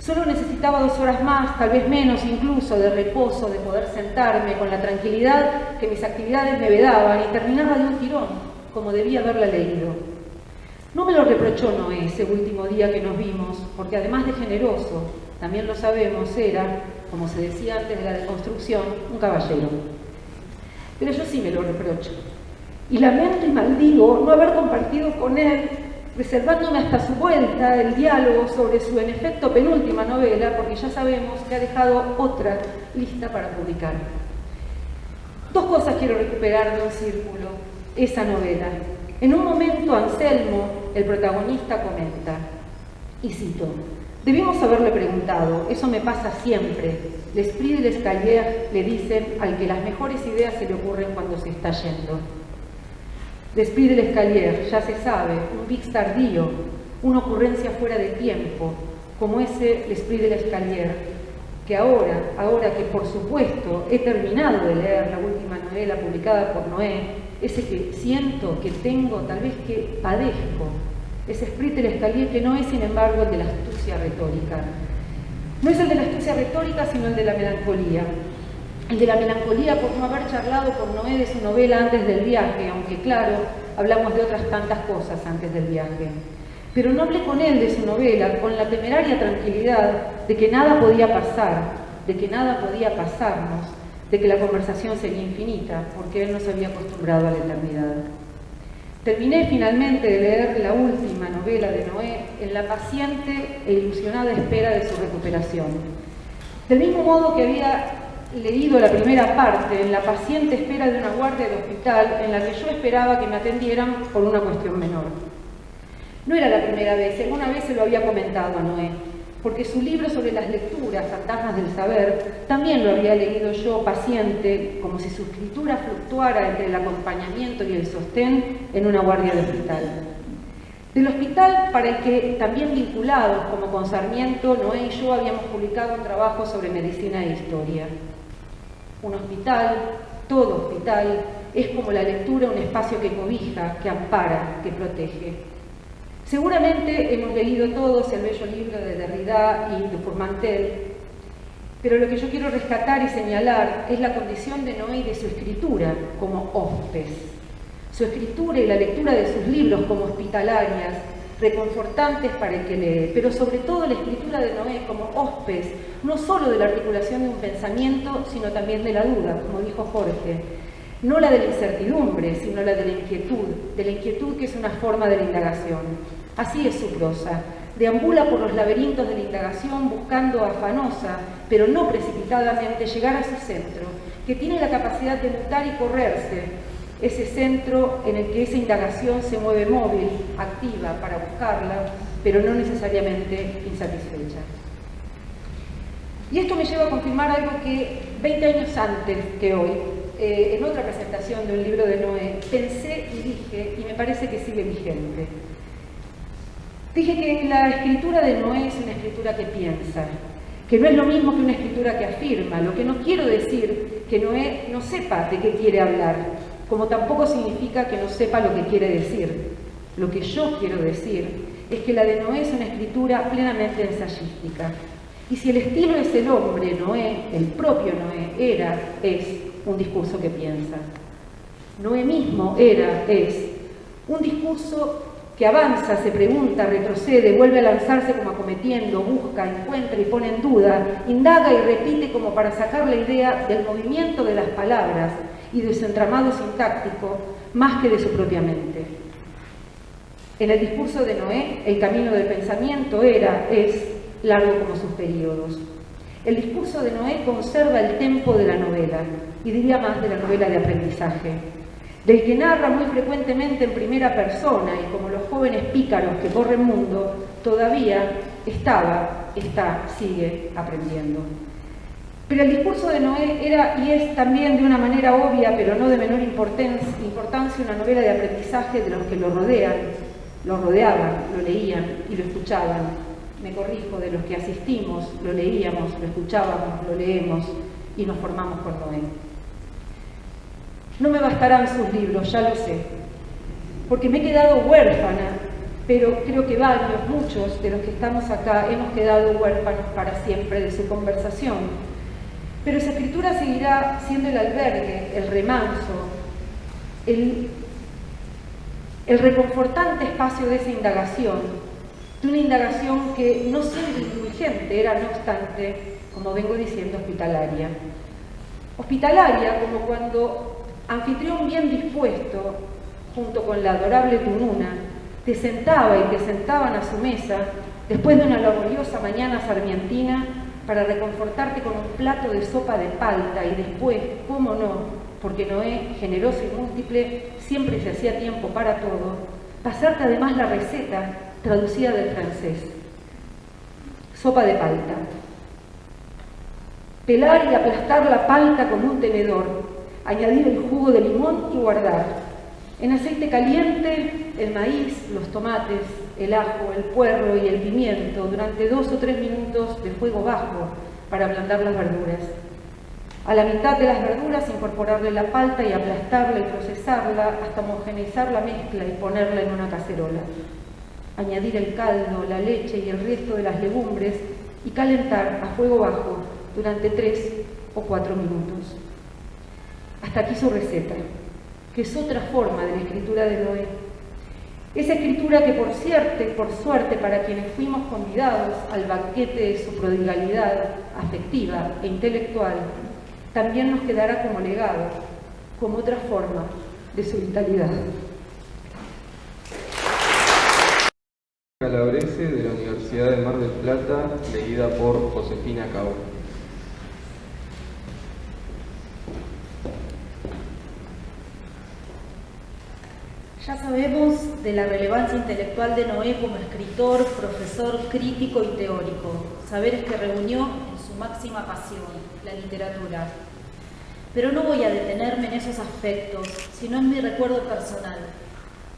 Solo necesitaba 2 horas más, tal vez menos incluso, de reposo, de poder sentarme con la tranquilidad que mis actividades me vedaban y terminaba de un tirón, como debía haberla leído. No me lo reprochó Noé ese último día que nos vimos, porque además de generoso, también lo sabemos, era, como se decía antes de la deconstrucción, un caballero. Pero yo sí me lo reprocho. Y lamento y maldigo no haber compartido con él, reservándome hasta su vuelta el diálogo sobre su, en efecto, penúltima novela, porque ya sabemos que ha dejado otra lista para publicar. 2 cosas quiero recuperar de Un círculo, esa novela. En un momento, Anselmo, el protagonista, comenta, y cito: debimos haberle preguntado, eso me pasa siempre. L'esprit de l'escalier, le dicen al que las mejores ideas se le ocurren cuando se está yendo. L'esprit de l'escalier, ya se sabe, un vix tardío, una ocurrencia fuera de tiempo, como ese l'esprit de l'escalier, que ahora que por supuesto he terminado de leer la última novela publicada por Noé, ese que siento, que tengo, tal vez que padezco, ese esprit de l'escalier que no es, sin embargo, el de la astucia retórica. No es el de la astucia retórica, sino el de la melancolía. El de la melancolía por no haber charlado con Noé de su novela antes del viaje, aunque claro, hablamos de otras tantas cosas antes del viaje. Pero no hablé con él de su novela con la temeraria tranquilidad de que nada podía pasar, de que nada podía pasarnos, de que la conversación sería infinita, porque él no se había acostumbrado a la eternidad. Terminé finalmente de leer la última novela de Noé en la paciente e ilusionada espera de su recuperación. Del mismo modo que había leído la primera parte, en la paciente espera de una guardia de hospital en la que yo esperaba que me atendieran por una cuestión menor. No era la primera vez, alguna vez se lo había comentado a Noé, porque su libro sobre las lecturas, Fantasmas del Saber, también lo había leído yo paciente, como si su escritura fluctuara entre el acompañamiento y el sostén en una guardia de hospital. Del hospital para el que, también vinculados como con Sarmiento, Noé y yo habíamos publicado un trabajo sobre medicina e historia. Un hospital, todo hospital, es como la lectura un espacio que cobija, que ampara, que protege. Seguramente hemos leído todos el bello libro de Derrida y de Fourmantel, pero lo que yo quiero rescatar y señalar es la condición de Noé y de su escritura como hospes. Su escritura y la lectura de sus libros como hospitalarias, reconfortantes para el que lee, pero sobre todo la escritura de Noé como hospes, no solo de la articulación de un pensamiento, sino también de la duda, como dijo Jorge. No la de la incertidumbre, sino la de la inquietud que es una forma de la indagación. Así es su prosa. Deambula por los laberintos de la indagación buscando afanosa, pero no precipitadamente, llegar a su centro, que tiene la capacidad de mutar y correrse, ese centro en el que esa indagación se mueve móvil, activa para buscarla, pero no necesariamente insatisfecha. Y esto me lleva a confirmar algo que 20 años antes que hoy, en otra presentación de un libro de Noé, pensé y dije, y me parece que sigue vigente. Dije que la escritura de Noé es una escritura que piensa, que no es lo mismo que una escritura que afirma, lo que no quiero decir que Noé no sepa de qué quiere hablar, como tampoco significa que no sepa lo que quiere decir. Lo que yo quiero decir es que la de Noé es una escritura plenamente ensayística. Y si el estilo es el hombre, Noé, el propio Noé, es un discurso que piensa. Noé mismo es un discurso que avanza, se pregunta, retrocede, vuelve a lanzarse como acometiendo, busca, encuentra y pone en duda, indaga y repite como para sacar la idea del movimiento de las palabras y de su entramado sintáctico más que de su propia mente. En el discurso de Noé, el camino del pensamiento es largo como sus periodos. El discurso de Noé conserva el tempo de la novela, y diría más de la novela de aprendizaje, del que narra muy frecuentemente en primera persona y como los jóvenes pícaros que corren el mundo, todavía sigue aprendiendo. Pero el discurso de Noé era y es también de una manera obvia, pero no de menor importancia, una novela de aprendizaje de los que lo rodeaban, lo leían y lo escuchaban. Me corrijo, de los que asistimos, lo leíamos, lo escuchábamos, lo leemos y nos formamos con Noé. No me bastarán sus libros, ya lo sé, porque me he quedado huérfana, pero creo que varios, muchos de los que estamos acá hemos quedado huérfanos para siempre de su conversación. Pero esa escritura seguirá siendo el albergue, el remanso, el reconfortante espacio de esa indagación, de una indagación que no siempre indulgente, era no obstante, como vengo diciendo, hospitalaria. Hospitalaria como cuando anfitrión bien dispuesto, junto con la adorable Tununa, te sentaba y te sentaban a su mesa después de una laboriosa mañana sarmientina para reconfortarte con un plato de sopa de palta y después, cómo no, porque Noé, generoso y múltiple, siempre se hacía tiempo para todo, pasarte además la receta traducida del francés. Sopa de palta. Pelar y aplastar la palta con un tenedor, añadir el jugo de limón y guardar. En aceite caliente, el maíz, los tomates, el ajo, el puerro y el pimiento durante 2 o 3 minutos de fuego bajo para ablandar las verduras. A la mitad de las verduras incorporarle la palta y aplastarla y procesarla hasta homogeneizar la mezcla y ponerla en una cacerola. Añadir el caldo, la leche y el resto de las legumbres y calentar a fuego bajo durante 3 o 4 minutos. Hasta aquí su receta, que es otra forma de la escritura de Noé. Esa escritura que por suerte para quienes fuimos convidados al banquete de su prodigalidad afectiva e intelectual, también nos quedará como legado, como otra forma de su vitalidad. Calabrese de la Universidad de Mar del Plata, leída por Josefina Cabo. Ya sabemos de la relevancia intelectual de Noé como escritor, profesor, crítico y teórico, saberes que reunió en su máxima pasión, la literatura. Pero no voy a detenerme en esos aspectos, sino en mi recuerdo personal.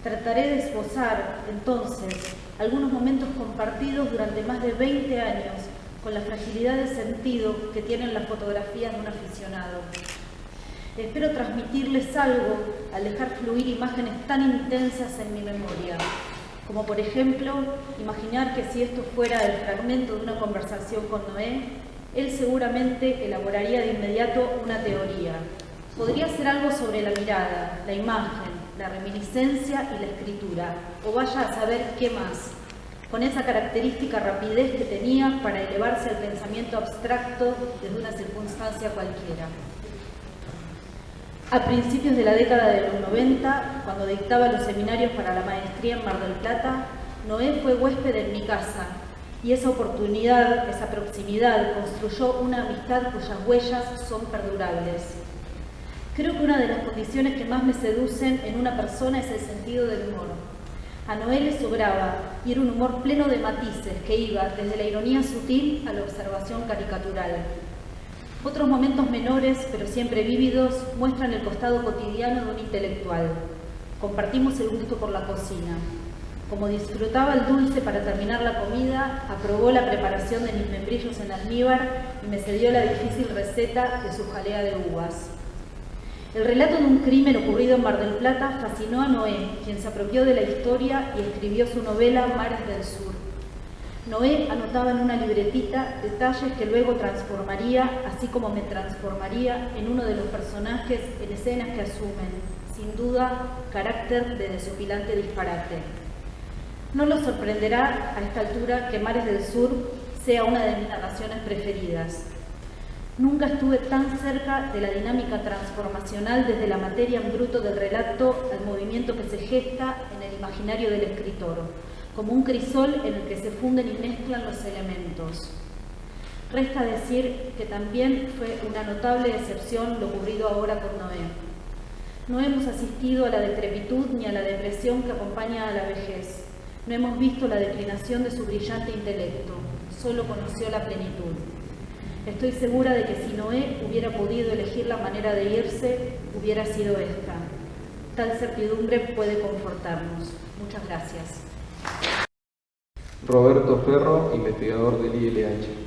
Trataré de esbozar, entonces, algunos momentos compartidos durante más de 20 años con la fragilidad de sentido que tienen las fotografías de un aficionado. Espero transmitirles algo al dejar fluir imágenes tan intensas en mi memoria, como por ejemplo, imaginar que si esto fuera el fragmento de una conversación con Noé, él seguramente elaboraría de inmediato una teoría. Podría ser algo sobre la mirada, la imagen, la reminiscencia y la escritura, o vaya a saber qué más, con esa característica rapidez que tenía para elevarse al pensamiento abstracto desde una circunstancia cualquiera. A principios de la década de los 90, cuando dictaba los seminarios para la maestría en Mar del Plata, Noé fue huésped en mi casa, y esa oportunidad, esa proximidad, construyó una amistad cuyas huellas son perdurables. Creo que una de las condiciones que más me seducen en una persona es el sentido del humor. A Noé le sobraba, y era un humor pleno de matices que iba desde la ironía sutil a la observación caricatural. Otros momentos menores, pero siempre vívidos, muestran el costado cotidiano de un intelectual. Compartimos el gusto por la cocina. Como disfrutaba el dulce para terminar la comida, aprobó la preparación de mis membrillos en almíbar y me cedió la difícil receta de su jalea de uvas. El relato de un crimen ocurrido en Mar del Plata fascinó a Noé, quien se apropió de la historia y escribió su novela Mares del Sur. Noé anotaba en una libretita detalles que luego transformaría, así como me transformaría en uno de los personajes en escenas que asumen, sin duda, carácter de desopilante disparate. No los sorprenderá a esta altura que Mares del Sur sea una de mis narraciones preferidas. Nunca estuve tan cerca de la dinámica transformacional desde la materia en bruto del relato al movimiento que se gesta en el imaginario del escritor, como un crisol en el que se funden y mezclan los elementos. Resta decir que también fue una notable decepción lo ocurrido ahora con Noé. No hemos asistido a la decrepitud ni a la depresión que acompaña a la vejez. No hemos visto la declinación de su brillante intelecto, solo conoció la plenitud. Estoy segura de que si Noé hubiera podido elegir la manera de irse, hubiera sido esta. Tal certidumbre puede confortarnos. Muchas gracias. Roberto Ferro, investigador del ILH.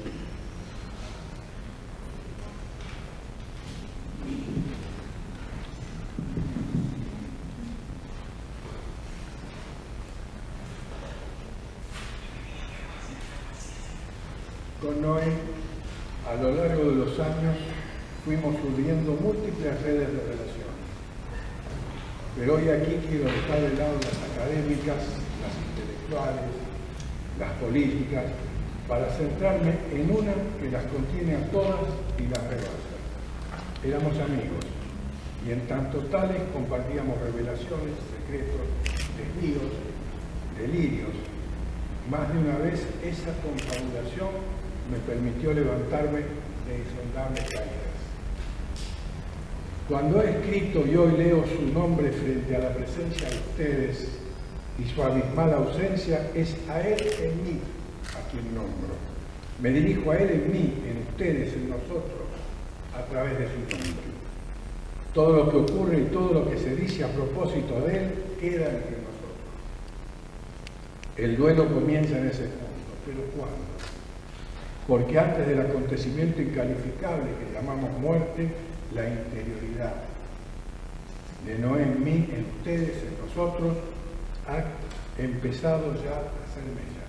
Con Noé, a lo largo de los años, fuimos urdiendo múltiples redes de relaciones. Pero hoy aquí quiero dejar de lado las académicas, las intelectuales, las políticas, para centrarme en una que las contiene a todas y las rebasa. Éramos amigos, y en tanto tales compartíamos revelaciones, secretos, desvíos, delirios. Más de una vez esa confabulación me permitió levantarme de insondables caídas. Cuando he escrito y hoy leo su nombre frente a la presencia de ustedes y su abismal ausencia, es a él en mí a quien nombro. Me dirijo a él en mí, en ustedes, en nosotros, a través de su nombre. Todo lo que ocurre y todo lo que se dice a propósito de él queda entre nosotros. El duelo comienza en ese punto, pero ¿cuándo? Porque antes del acontecimiento incalificable que llamamos muerte, la interioridad de Noé en mí, en ustedes, en nosotros, ha empezado ya a ser mella.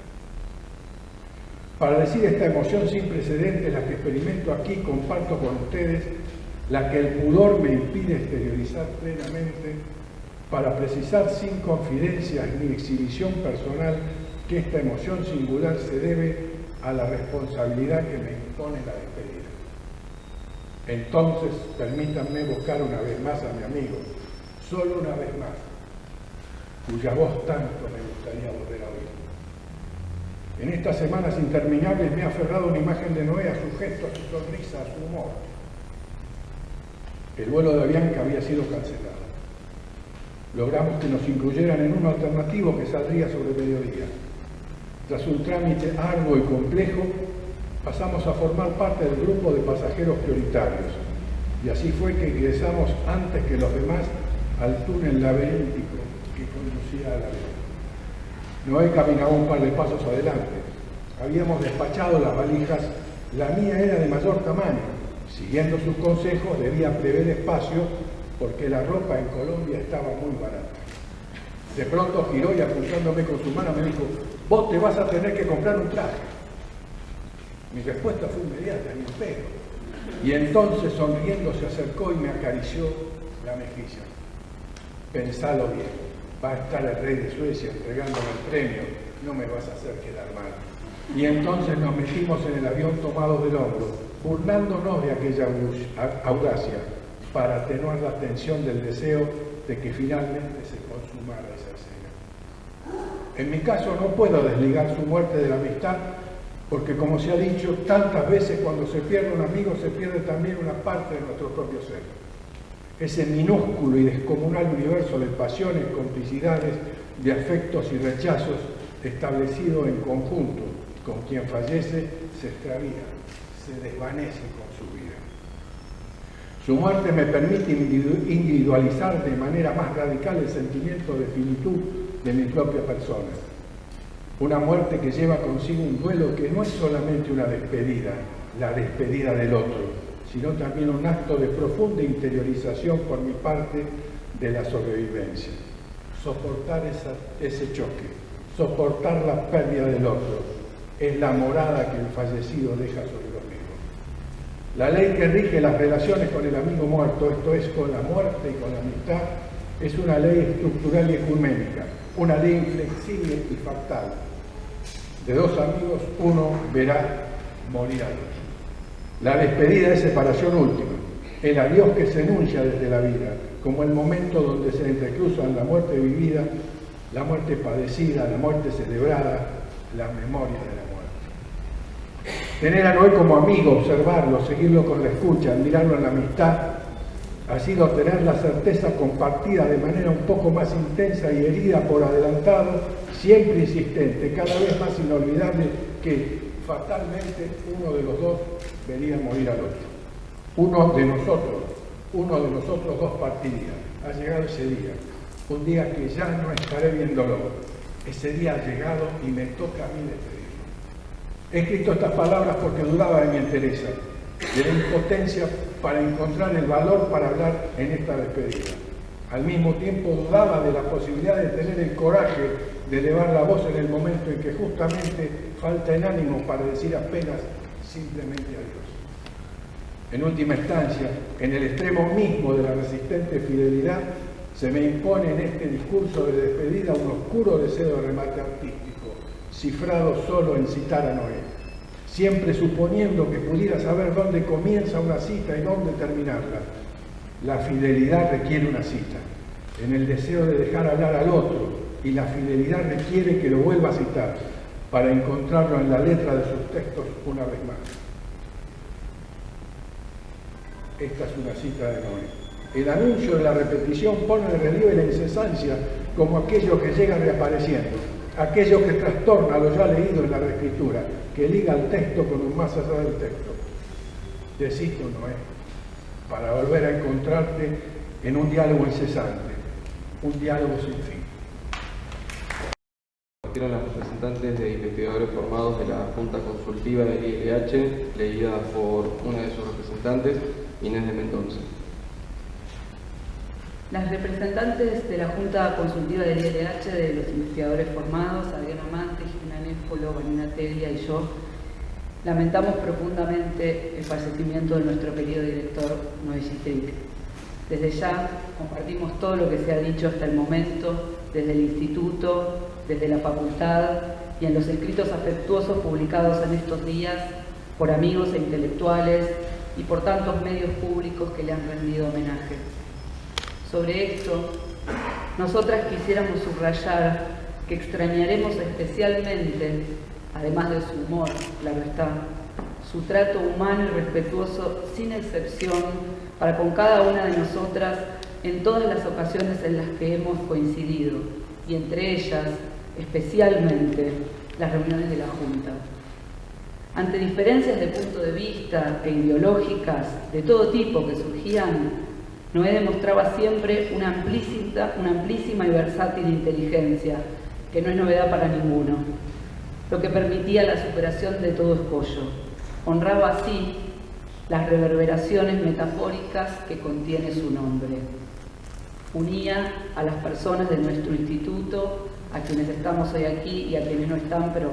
Para decir esta emoción sin precedentes, la que experimento aquí, comparto con ustedes, la que el pudor me impide exteriorizar plenamente, para precisar sin confidencias ni exhibición personal que esta emoción singular se debe a la responsabilidad que me impone la despedida. Entonces, permítanme buscar una vez más a mi amigo, solo una vez más, cuya voz tanto me gustaría volver a oír. En estas semanas interminables me ha aferrado una imagen de Noé, a su gesto, a su sonrisa, a su humor. El vuelo de Avianca había sido cancelado. Logramos que nos incluyeran en uno alternativo que saldría sobre mediodía. Tras un trámite arduo y complejo, pasamos a formar parte del grupo de pasajeros prioritarios, y así fue que ingresamos antes que los demás al túnel laberíntico que conducía al avión. Noé caminaba un par de pasos adelante. Habíamos despachado las valijas, la mía era de mayor tamaño. Siguiendo sus consejos, debía prever espacio porque la ropa en Colombia estaba muy barata. De pronto giró y apuntándome con su mano me dijo: vos te vas a tener que comprar un traje. Mi respuesta fue inmediata, ni un pero. Y entonces sonriendo se acercó y me acarició la mejilla. Pensalo bien, va a estar el rey de Suecia entregándome el premio, no me vas a hacer quedar mal. Y entonces nos metimos en el avión tomados del hombro, burlándonos de aquella audacia, para atenuar la tensión del deseo de que finalmente se consumara esa escena. En mi caso no puedo desligar su muerte de la amistad, porque como se ha dicho tantas veces, cuando se pierde un amigo se pierde también una parte de nuestro propio ser. Ese minúsculo y descomunal universo de pasiones, complicidades, de afectos y rechazos, establecido en conjunto con quien fallece, se extravía, se desvanece con su vida. Su muerte me permite individualizar de manera más radical el sentimiento de finitud de mi propia persona. Una muerte que lleva consigo un duelo que no es solamente una despedida, la despedida del otro, sino también un acto de profunda interiorización por mi parte de la sobrevivencia. Soportar ese choque, soportar la pérdida del otro, es la morada que el fallecido deja sobre los mismos. La ley que rige las relaciones con el amigo muerto, esto es, con la muerte y con la amistad, es una ley estructural y ecuménica, una ley inflexible y fatal. De dos amigos, uno verá morir al otro. La despedida es separación última, el adiós que se enuncia desde la vida, como el momento donde se entrecruzan la muerte vivida, la muerte padecida, la muerte celebrada, la memoria de la muerte. Tener a Noé como amigo, observarlo, seguirlo con la escucha, admirarlo en la amistad, ha sido tener la certeza compartida de manera un poco más intensa y herida por adelantado, siempre insistente, cada vez más inolvidable, que fatalmente uno de los dos vería morir al otro. Uno de nosotros dos partiría. Ha llegado ese día, un día que ya no estaré viéndolo. Ese día ha llegado y me toca a mí despedirlo. He escrito estas palabras porque dudaba de mi entereza, de la impotencia para encontrar el valor para hablar en esta despedida. Al mismo tiempo dudaba de la posibilidad de tener el coraje de elevar la voz en el momento en que justamente falta el ánimo para decir apenas simplemente adiós. En última instancia, en el extremo mismo de la resistente fidelidad, se me impone en este discurso de despedida un oscuro deseo de remate artístico, cifrado solo en citar a Noé, siempre suponiendo que pudiera saber dónde comienza una cita y dónde terminarla. La fidelidad requiere una cita, en el deseo de dejar hablar al otro, y la fidelidad requiere que lo vuelva a citar, para encontrarlo en la letra de sus textos una vez más. Esta es una cita de Noé. El anuncio de la repetición pone de relieve la incesancia como aquello que llega reapareciendo, aquello que trastorna lo ya leído en la reescritura, que liga el texto con un más allá del texto. Desisto, Noé, para volver a encontrarte en un diálogo incesante, un diálogo sin fin. Compartieron las representantes de investigadores formados de la Junta Consultiva del ILH, leída por una de sus representantes, Inés de Mendoza. Las representantes de la Junta Consultiva del ILH, de los investigadores formados, Adriana Amante, Gina Nespolo, Vanina Teglia y yo, lamentamos profundamente el fallecimiento de nuestro querido director Noé Gittrick. Desde ya compartimos todo lo que se ha dicho hasta el momento, desde el instituto, desde la facultad y en los escritos afectuosos publicados en estos días por amigos e intelectuales y por tantos medios públicos que le han rendido homenaje. Sobre esto, nosotras quisiéramos subrayar que extrañaremos especialmente, además de su humor, claro está, su trato humano y respetuoso sin excepción para con cada una de nosotras en todas las ocasiones en las que hemos coincidido, y entre ellas, especialmente, las reuniones de la Junta. Ante diferencias de punto de vista e ideológicas de todo tipo que surgían, Noé demostraba siempre una amplísima y versátil inteligencia, que no es novedad para ninguno, lo que permitía la superación de todo escollo. Honraba así las reverberaciones metafóricas que contiene su nombre. Unía a las personas de nuestro instituto, a quienes estamos hoy aquí y a quienes no están, pero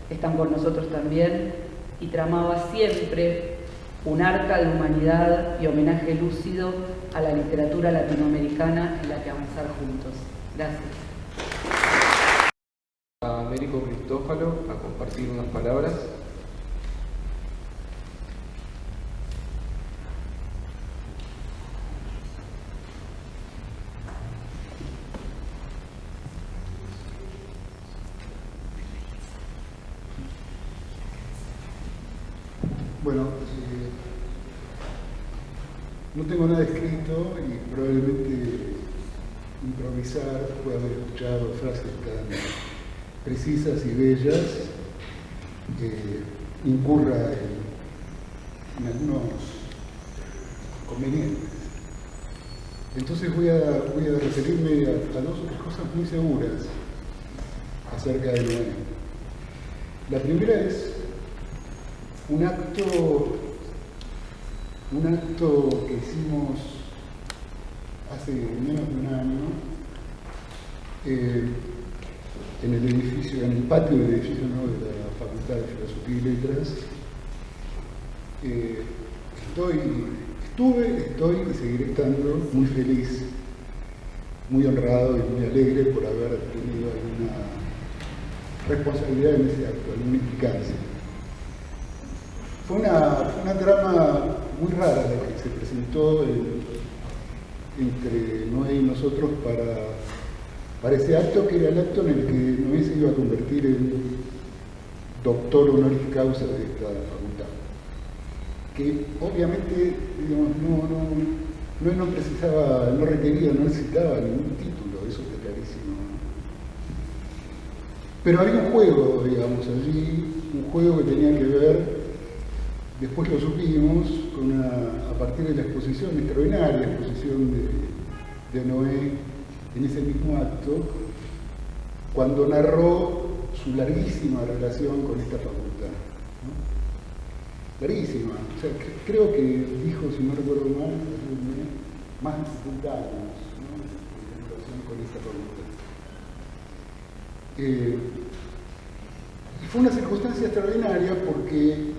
están con nosotros también, y tramaba siempre un arca de humanidad y homenaje lúcido a la literatura latinoamericana en la que avanzar juntos. Gracias. A Américo Cristófalo a compartir unas palabras. Bueno, no tengo nada escrito y probablemente improvisar, puedo haber escuchado frases tan precisas y bellas, incurra en algunos convenientes. Entonces voy a referirme a dos o tres cosas muy seguras acerca de Noé. La primera es un acto que hicimos hace menos de un año en el edificio, en el patio del edificio nuevo de la Facultad de Filosofía y Letras. Estoy y seguiré estando muy feliz, muy honrado y muy alegre por haber tenido alguna responsabilidad en ese acto, alguna implicancia. Fue una trama muy rara la que se presentó entre Noé y nosotros para ese acto, que era el acto en el que Noé se iba a convertir doctor honoris causa de esta facultad, que obviamente, digamos, no precisaba, no requería, no necesitaba ningún título, eso está clarísimo. Pero había un juego, digamos, allí, un juego que tenía que ver, después lo supimos, a partir de la exposición extraordinaria, la exposición de Noé en ese mismo acto, cuando narró su larguísima relación con esta facultad, ¿no? Larguísima, o sea, creo que dijo, si no recuerdo mal, más de 70 años, ¿no?, en relación con esta facultad. Y fue una circunstancia extraordinaria porque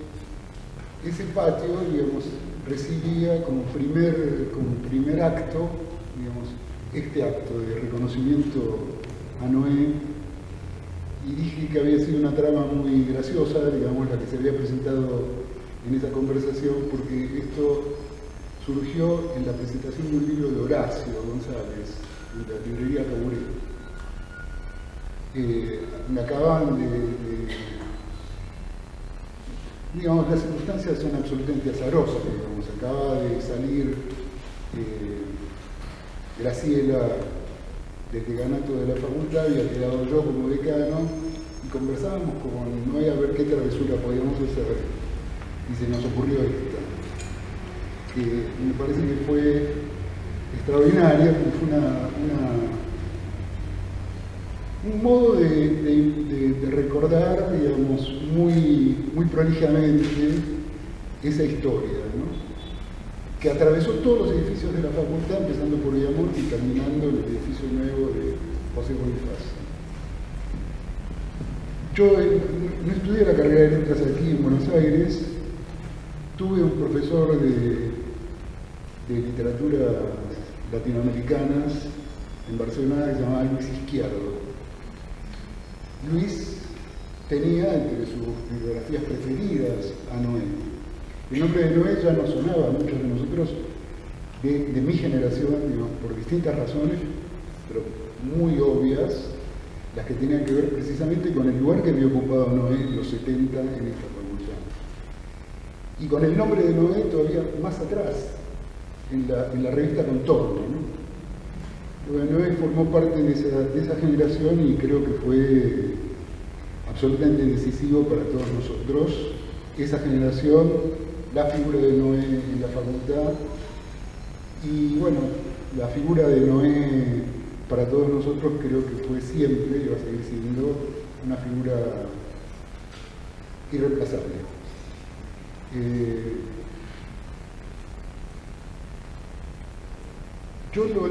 ese patio, digamos, recibía como primer acto, digamos, este acto de reconocimiento a Noé, y dije que había sido una trama muy graciosa, digamos, la que se había presentado en esa conversación, porque esto surgió en la presentación de un libro de Horacio González, en la librería Caburé. Me acaban digamos, las circunstancias son absolutamente azarosas, digamos, acaba de salir Graciela del decanato de la facultad, había quedado yo como decano, y conversábamos con Noé a ver qué travesura podíamos hacer, y se nos ocurrió esta, que me parece que fue extraordinaria, porque fue un modo de recordar, digamos, muy prolijamente esa historia, ¿no?, que atravesó todos los edificios de la facultad, empezando por Viamont y terminando en el edificio nuevo de José Bonifaz. Yo no estudié la carrera de letras aquí en Buenos Aires, tuve un profesor de literatura latinoamericanas en Barcelona que se llamaba Luis Izquierdo. Luis tenía entre sus bibliografías preferidas a Noé. El nombre de Noé ya no sonaba a muchos de nosotros de mi generación, digamos, por distintas razones, pero muy obvias, las que tenían que ver precisamente con el lugar que había ocupado Noé en los 70 en esta facultad. Y con el nombre de Noé todavía más atrás, en la revista Contorno, ¿no? Noé formó parte de esa generación y creo que fue absolutamente decisivo para todos nosotros. Esa generación, la figura de Noé en la facultad y, bueno, la figura de Noé para todos nosotros creo que fue siempre y va a seguir siendo una figura irreemplazable. Yo lo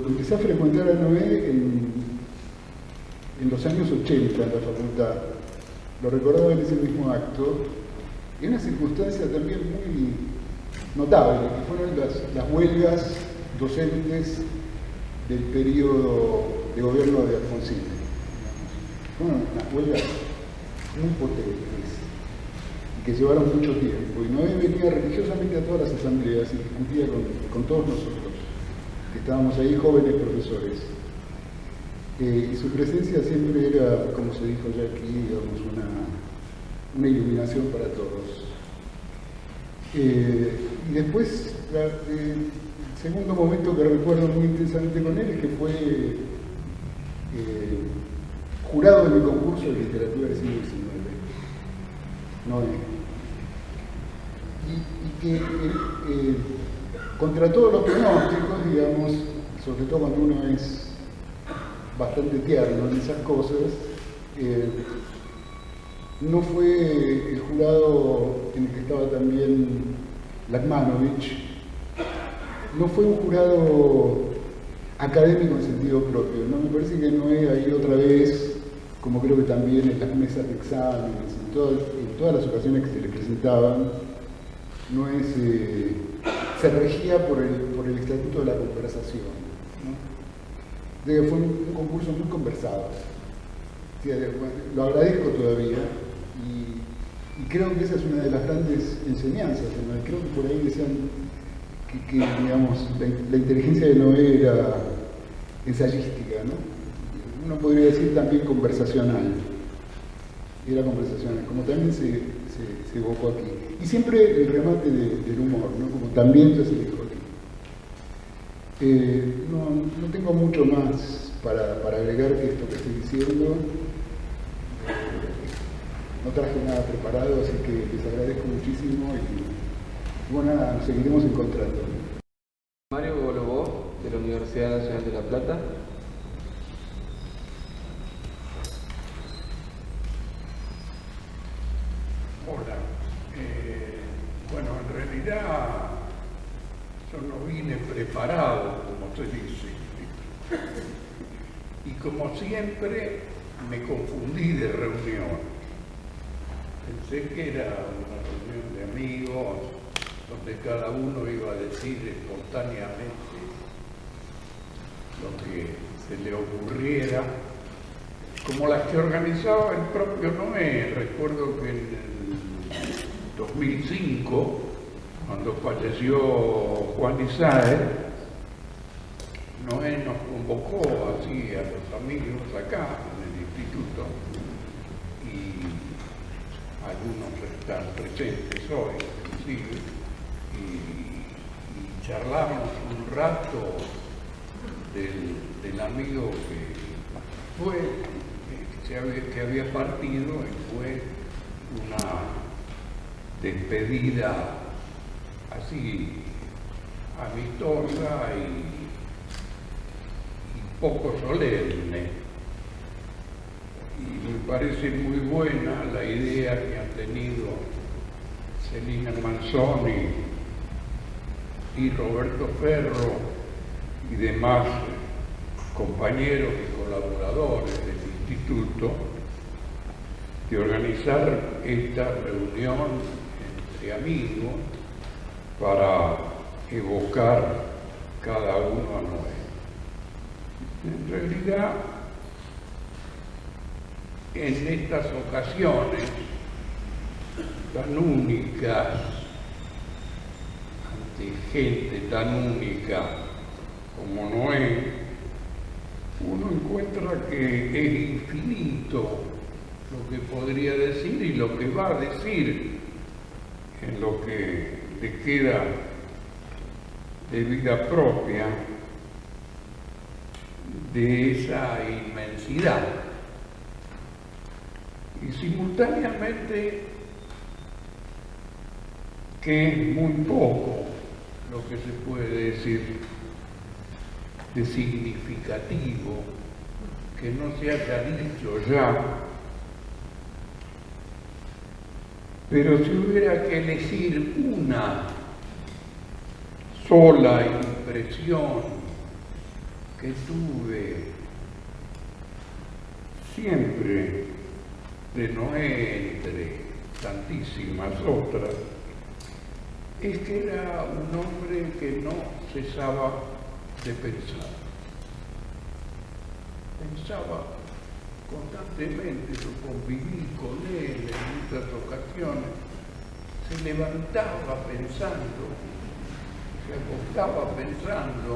empecé a frecuentar a Noé en los años 80 en la facultad. Lo recordaba en ese mismo acto. Y una circunstancia también muy notable, que fueron las huelgas docentes del periodo de gobierno de Alfonsín. Fueron unas huelgas muy potentes y que llevaron mucho tiempo. Y Noé venía religiosamente a todas las asambleas y discutía con todos nosotros, que estábamos ahí jóvenes profesores. Y su presencia siempre era, como se dijo ya aquí, digamos, una iluminación para todos. Y después, el segundo momento que recuerdo muy intensamente con él es que fue jurado de mi concurso de literatura del siglo XIX. Y que contra todos los pronósticos, digamos, sobre todo cuando uno es bastante tierno en esas cosas, no fue el jurado en el que estaba también Lakmanovich, no fue un jurado académico en sentido propio, ¿no? Me parece que Noé ahí otra vez, como creo que también en las mesas de exámenes, en todas las ocasiones que se le presentaban, Noé se regía por el estatuto de la conversación, ¿no? Fue un concurso muy conversado. Sí, lo agradezco todavía y creo que esa es una de las grandes enseñanzas, ¿no? Creo que por ahí decían que digamos, la inteligencia de Noé era ensayística, ¿no? Uno podría decir también conversacional. y era conversacional, como también se evocó aquí. Y siempre el remate del humor, ¿no? Como también ya se dijo aquí. No tengo mucho más para agregar que esto que estoy diciendo. No traje nada preparado, así que les agradezco muchísimo y bueno, nada, nos seguiremos encontrando. Mario Golobó, de la Universidad Nacional de La Plata. Hola. Bueno, en realidad yo no vine preparado, como se dice. Y como siempre, me confundí de reunión. Pensé que era una reunión de amigos, donde cada uno iba a decir espontáneamente lo que se le ocurriera, como las que organizaba el propio Noé. Recuerdo que en el 2005, cuando falleció Juan Isaer, Noé nos convocó así a los amigos acá en el instituto, y algunos están presentes hoy, inclusive, y charlamos un rato del amigo que había partido, y fue una despedida así amistosa y poco solemne. Y me parece muy buena la idea que han tenido Celina Manzoni y Roberto Ferro y demás compañeros y colaboradores del instituto de organizar esta reunión entre amigos para evocar cada uno a Noé. En realidad, en estas ocasiones tan únicas, ante gente tan única como Noé, uno encuentra que es infinito lo que podría decir y lo que va a decir en lo que le queda de vida propia de esa inmensidad. Y simultáneamente que es muy poco lo que se puede decir de significativo que no se haya dicho ya. Pero si hubiera que elegir una sola impresión que tuve siempre de Noé, entre tantísimas otras, es que era un hombre que no cesaba de pensar. Pensaba constantemente, yo conviví con él en muchas ocasiones, se levantaba pensando, se acostaba pensando.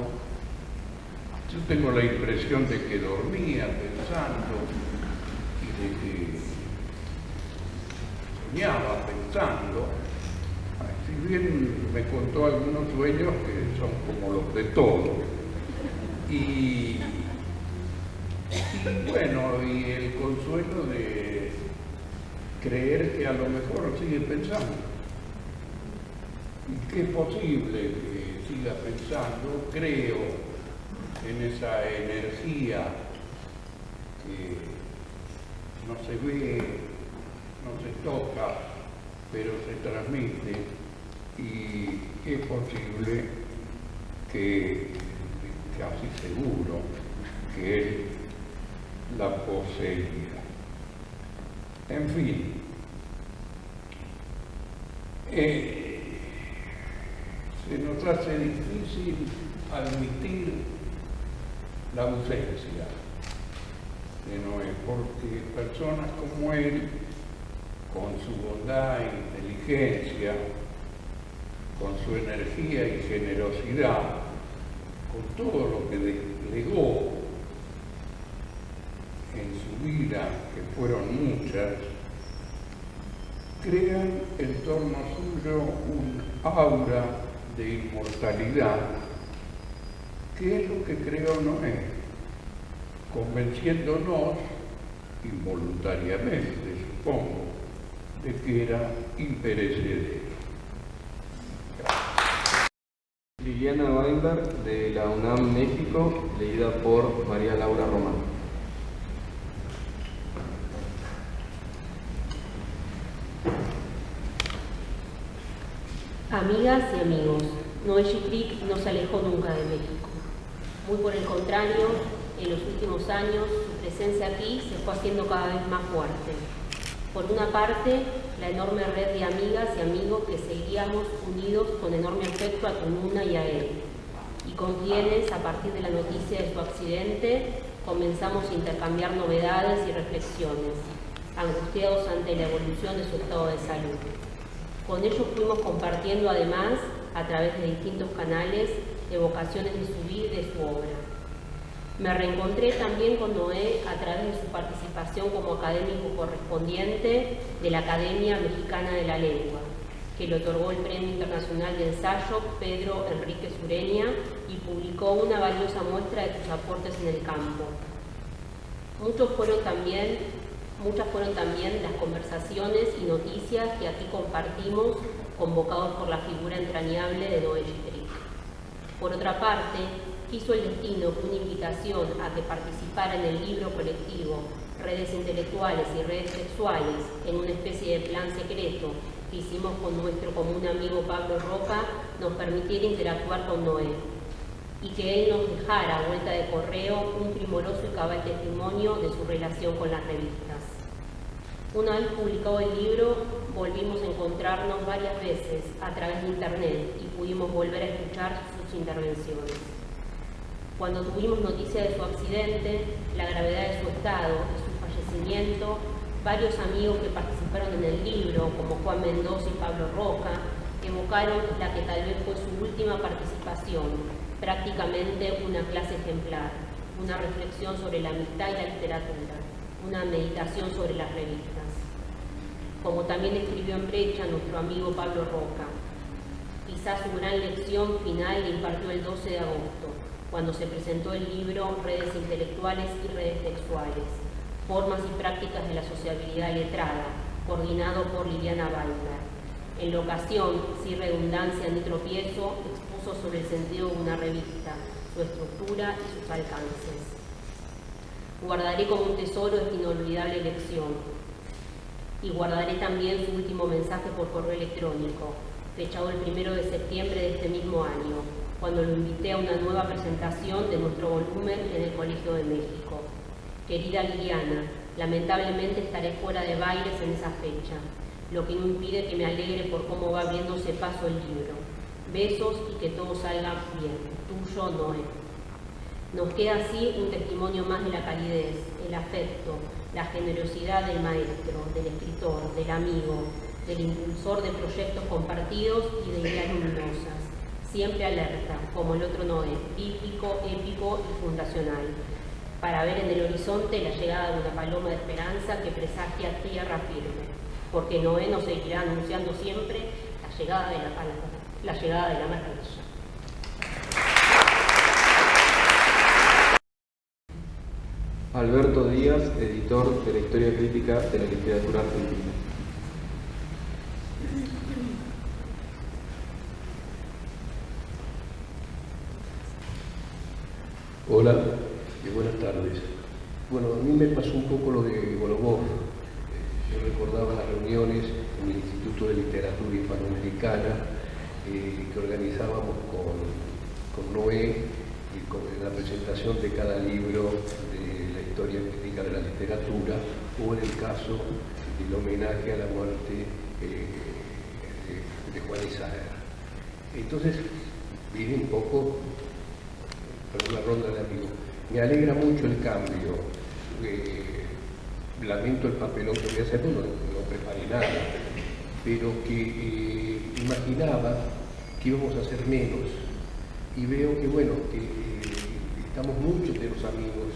Yo tengo la impresión de que dormía pensando y de que soñaba pensando. Si bien me contó algunos sueños que son como los de todos. Y bueno, y el consuelo de creer que a lo mejor sigue pensando. Y que es posible que siga pensando, creo en esa energía que no se ve, no se toca, pero se transmite, y es posible que, casi seguro, que él la poseía. En fin, se nos hace difícil admitir la ausencia de Noé, porque personas como él, con su bondad e inteligencia, con su energía y generosidad, con todo lo que legó en su vida, que fueron muchas, crean en torno suyo un aura de inmortalidad, que es lo que creó Noé, convenciéndonos, involuntariamente supongo, de que era imperecedero. Liliana Weinberg, de la UNAM México, leída por María Laura Román. Amigas y amigos, Noé Gittrick no se alejó nunca de México. Muy por el contrario, en los últimos años su presencia aquí se fue haciendo cada vez más fuerte. Por una parte, la enorme red de amigas y amigos que seguíamos unidos con enorme afecto a Tununa y a él, y con quienes, a partir de la noticia de su accidente, comenzamos a intercambiar novedades y reflexiones, angustiados ante la evolución de su estado de salud. Con ellos fuimos compartiendo además, a través de distintos canales, evocaciones de su vida y de su obra. Me reencontré también con Noé a través de su participación como académico correspondiente de la Academia Mexicana de la Lengua, que le otorgó el Premio Internacional de Ensayo Pedro Enríquez Ureña y publicó una valiosa muestra de sus aportes en el campo. Muchas fueron también las conversaciones y noticias que aquí compartimos, convocados por la figura entrañable de Noé Gittrick. Por otra parte, quiso el destino que una invitación a que participara en el libro colectivo Redes Intelectuales y Redes Sexuales, en una especie de plan secreto que hicimos con nuestro común amigo Pablo Roca, nos permitiera interactuar con Noé, y que él nos dejara a vuelta de correo un primoroso y cabal testimonio de su relación con las revistas. Una vez publicado el libro, volvimos a encontrarnos varias veces a través de internet y pudimos volver a escuchar sus intervenciones. Cuando tuvimos noticia de su accidente, la gravedad de su estado y su fallecimiento, varios amigos que participaron en el libro, como Juan Mendoza y Pablo Roca, evocaron la que tal vez fue su última participación, prácticamente una clase ejemplar, una reflexión sobre la amistad y la literatura, una meditación sobre las revistas. Como también escribió en Brecha nuestro amigo Pablo Roca, quizás su gran lección final la impartió el 12 de agosto, cuando se presentó el libro Redes Intelectuales y Redes Sexuales, Formas y Prácticas de la Sociabilidad Letrada, coordinado por Liliana Weinberg. En la ocasión, sin redundancia ni tropiezo, expuso sobre el sentido de una revista, su estructura y sus alcances. Guardaré como un tesoro esta inolvidable lección, y guardaré también su último mensaje por correo electrónico, fechado el 1 de septiembre de este mismo año, cuando lo invité a una nueva presentación de nuestro volumen en el Colegio de México. Querida Liliana, lamentablemente estaré fuera de bailes en esa fecha, lo que no impide que me alegre por cómo va abriéndose paso el libro. Besos y que todo salga bien. Tuyo, Noé. Nos queda así un testimonio más de la calidez, el afecto, la generosidad del maestro, del escritor, del amigo, del impulsor de proyectos compartidos y de ideas luminosas, siempre alerta, como el otro Noé, bíblico, épico y fundacional, para ver en el horizonte la llegada de una paloma de esperanza que presagia tierra firme, porque Noé nos seguirá anunciando siempre la llegada de la maravilla. Alberto Díaz, editor de la Historia Crítica de la Literatura Argentina. Hola y buenas tardes. Bueno, a mí me pasó un poco lo de Golubov. Yo recordaba las reuniones en el Instituto de Literatura Hispanoamericana que organizábamos con Noé y con la presentación de cada libro de la historia crítica de la literatura, o en el caso del homenaje a la muerte de Juan Isaac. Entonces, vine un poco para una ronda de amigos. Me alegra mucho el cambio. Lamento el papelón que voy a hacer, no preparé nada, pero que imaginaba que íbamos a hacer menos. Y veo que, bueno, que estamos muchos de los amigos,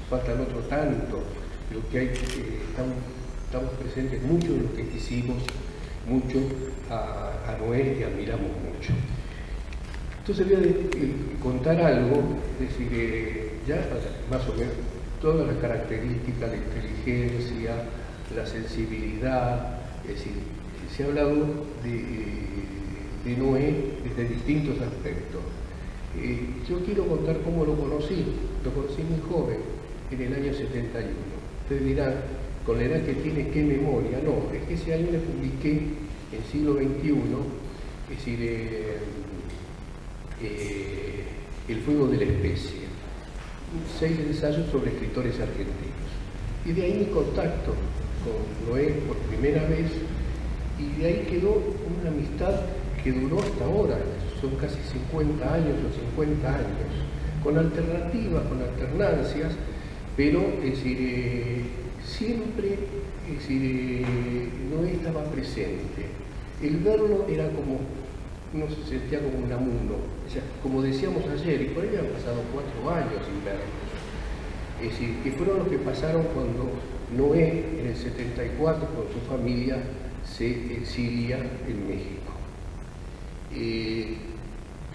faltan otros tantos, pero que están estamos presentes mucho de lo que quisimos mucho a Noé y admiramos mucho. Entonces voy a contar algo, es decir, ya más o menos todas las características, la inteligencia, la sensibilidad, es decir, se ha hablado de Noé desde distintos aspectos. Yo quiero contar cómo lo conocí muy joven, en el año 71. Ustedes dirán, con la edad que tiene, ¿qué memoria? No, es que ese año le publiqué en siglo XXI, es decir, El fuego de la especie, 6 ensayos sobre escritores argentinos. Y de ahí mi contacto con Noé por primera vez, y de ahí quedó una amistad que duró hasta ahora, son casi 50 años o 50 años, con alternativas, con alternancias, pero es decir, siempre Noé estaba presente. El verlo era como, uno se sentía como un amuno, o sea, como decíamos ayer, y por ahí han pasado 4 años sin vernos. Es decir, que fueron los que pasaron cuando Noé, en el 74, con su familia, se exilia en México.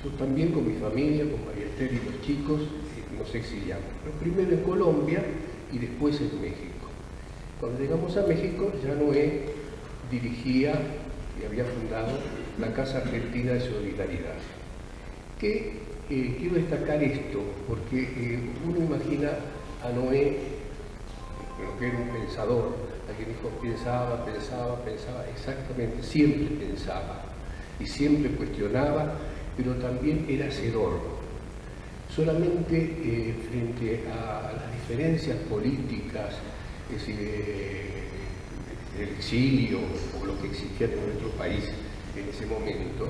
Yo también con mi familia, con María Esther y los chicos, nos exiliamos. Pero primero en Colombia y después en México. Cuando llegamos a México, ya Noé dirigía y había fundado la Casa Argentina de Solidaridad. Quiero destacar esto, porque uno imagina a Noé, lo que era un pensador, alguien dijo, pensaba, exactamente, siempre pensaba y siempre cuestionaba, pero también era hacedor. Solamente frente a las diferencias políticas, es decir, el exilio o lo que existía en nuestro país en ese momento,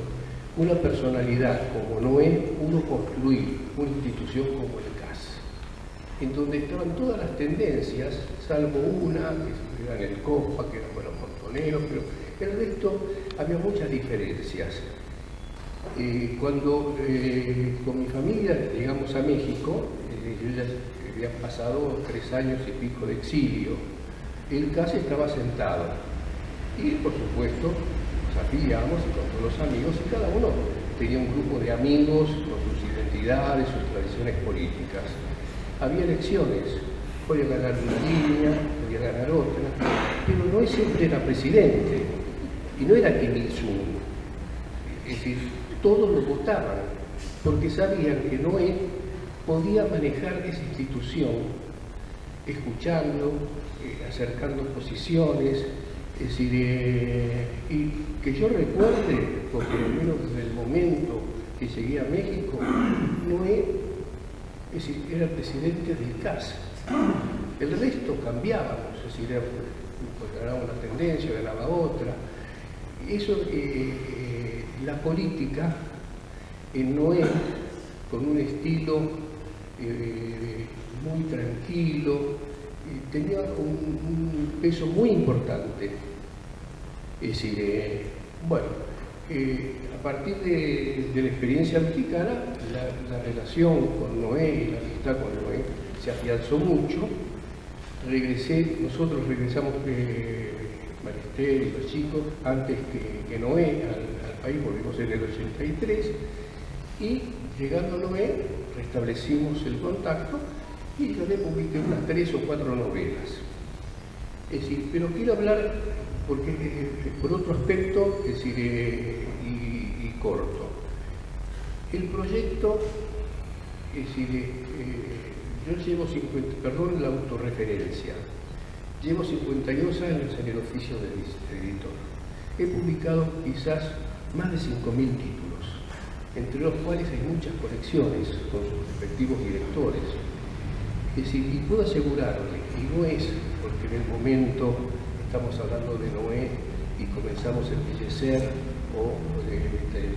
una personalidad como Noé pudo construir una institución como el CAS, en donde estaban todas las tendencias, salvo una, que era en el COPA, que eran los montoneros, pero el resto había muchas diferencias. Cuando con mi familia llegamos a México, yo ya había pasado 3 años y pico de exilio, el CAS estaba sentado y por supuesto nos afiliamos y con todos los amigos, y cada uno tenía un grupo de amigos con sus identidades, sus tradiciones políticas. Había elecciones, podía ganar una línea, podía ganar otra, pero Noé siempre era presidente y no era Kim Il-sung. Es decir, todos lo votaban porque sabían que Noé podía manejar esa institución escuchando, acercando posiciones, es decir, y que yo recuerde, por lo menos desde el momento que llegué a México, Noé es decir, era el presidente del CAS. El resto cambiábamos, es decir, pues ganaba una tendencia, ganaba otra. Eso, la política en Noé, con un estilo muy tranquilo, tenía un peso muy importante. Es decir, bueno, a partir de la experiencia mexicana, la relación con Noé y la amistad con Noé se afianzó mucho. Nosotros regresamos, Maristel y los chicos, antes que Noé al país, volvimos en el 83, y llegando a Noé, restablecimos el contacto y yo le publiqué unas 3 o 4 novelas. Es decir, pero quiero hablar, porque por otro aspecto, es decir, y corto. El proyecto, es decir, yo llevo perdón la autorreferencia, llevo 52 años en el oficio de editor. He publicado quizás más de 5.000 títulos, entre los cuales hay muchas colecciones con sus respectivos directores. Es decir, y puedo asegurarle, y no es porque en el momento estamos hablando de Noé y comenzamos a embellecer o de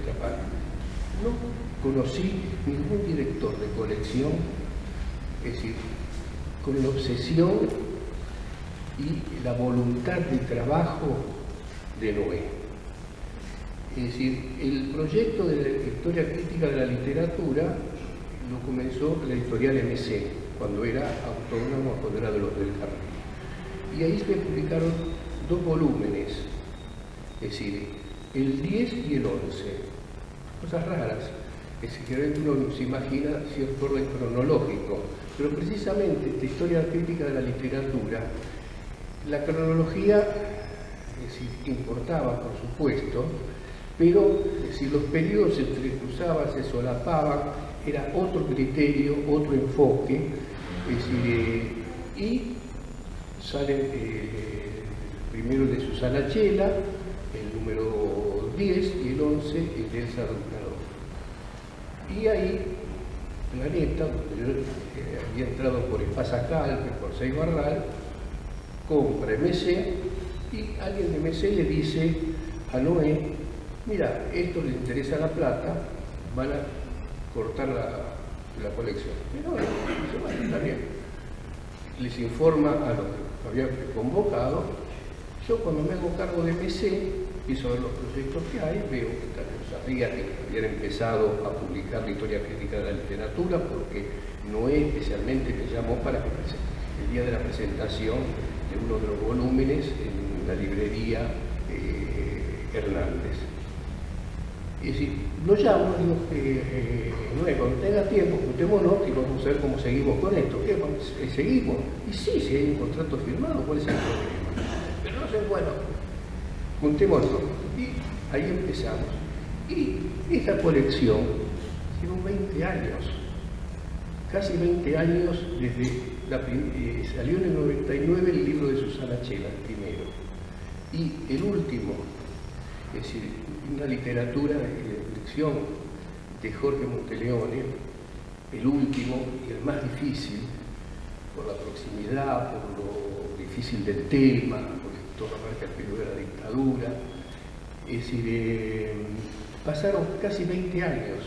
tapar. No conocí ningún director de colección, es decir, con la obsesión y la voluntad de trabajo de Noé. Es decir, el proyecto de la historia crítica de la literatura lo comenzó la editorial MC, cuando era autónoma, cuando era de los del Jardín. Y ahí se publicaron 2 volúmenes, es decir, el 10 y el 11. Cosas raras, es decir, que uno se imagina cierto orden cronológico, pero precisamente esta historia crítica de la literatura, la cronología, es decir, importaba, por supuesto, pero si los periodos se entrecruzaban, se solapaban, era otro criterio, otro enfoque, es decir, y salen primero el de Susana Chela, el número 10 y el 11 el de Elsa Ducador. Y ahí, Planeta, donde yo había entrado por Espasa Calpe, por Seix Barral, compra MC y alguien de MC le dice a Noé: mira, esto les interesa la plata, van a cortar la colección. Y Noé dice: bueno, está bien. Les informa a los que habían convocado. Yo, cuando me hago cargo de MC, empiezo a ver los proyectos que hay, veo que sabía que habían empezado a publicar la historia crítica de la literatura, porque Noé especialmente me llamó para que el día de la presentación de uno de los volúmenes en la librería Hernández. Y si lo llamo, digo: Noé, cuando tenga tiempo, juntémonos y vamos a ver cómo seguimos con esto. ¿Qué? ¿Seguimos? Y sí, si hay un contrato firmado, ¿cuál es el problema? Pero no sé, bueno, juntémonos. Y ahí empezamos. Y esta colección llevó 20 años, casi 20 años desde salió en el 99 el libro de Susana Chela, el primero. Y el último, es decir, una literatura de ficción de Jorge Monteleone, el último y el más difícil, por la proximidad, por lo difícil del tema, porque todo marca el periodo de la dictadura. Es decir, pasaron casi 20 años.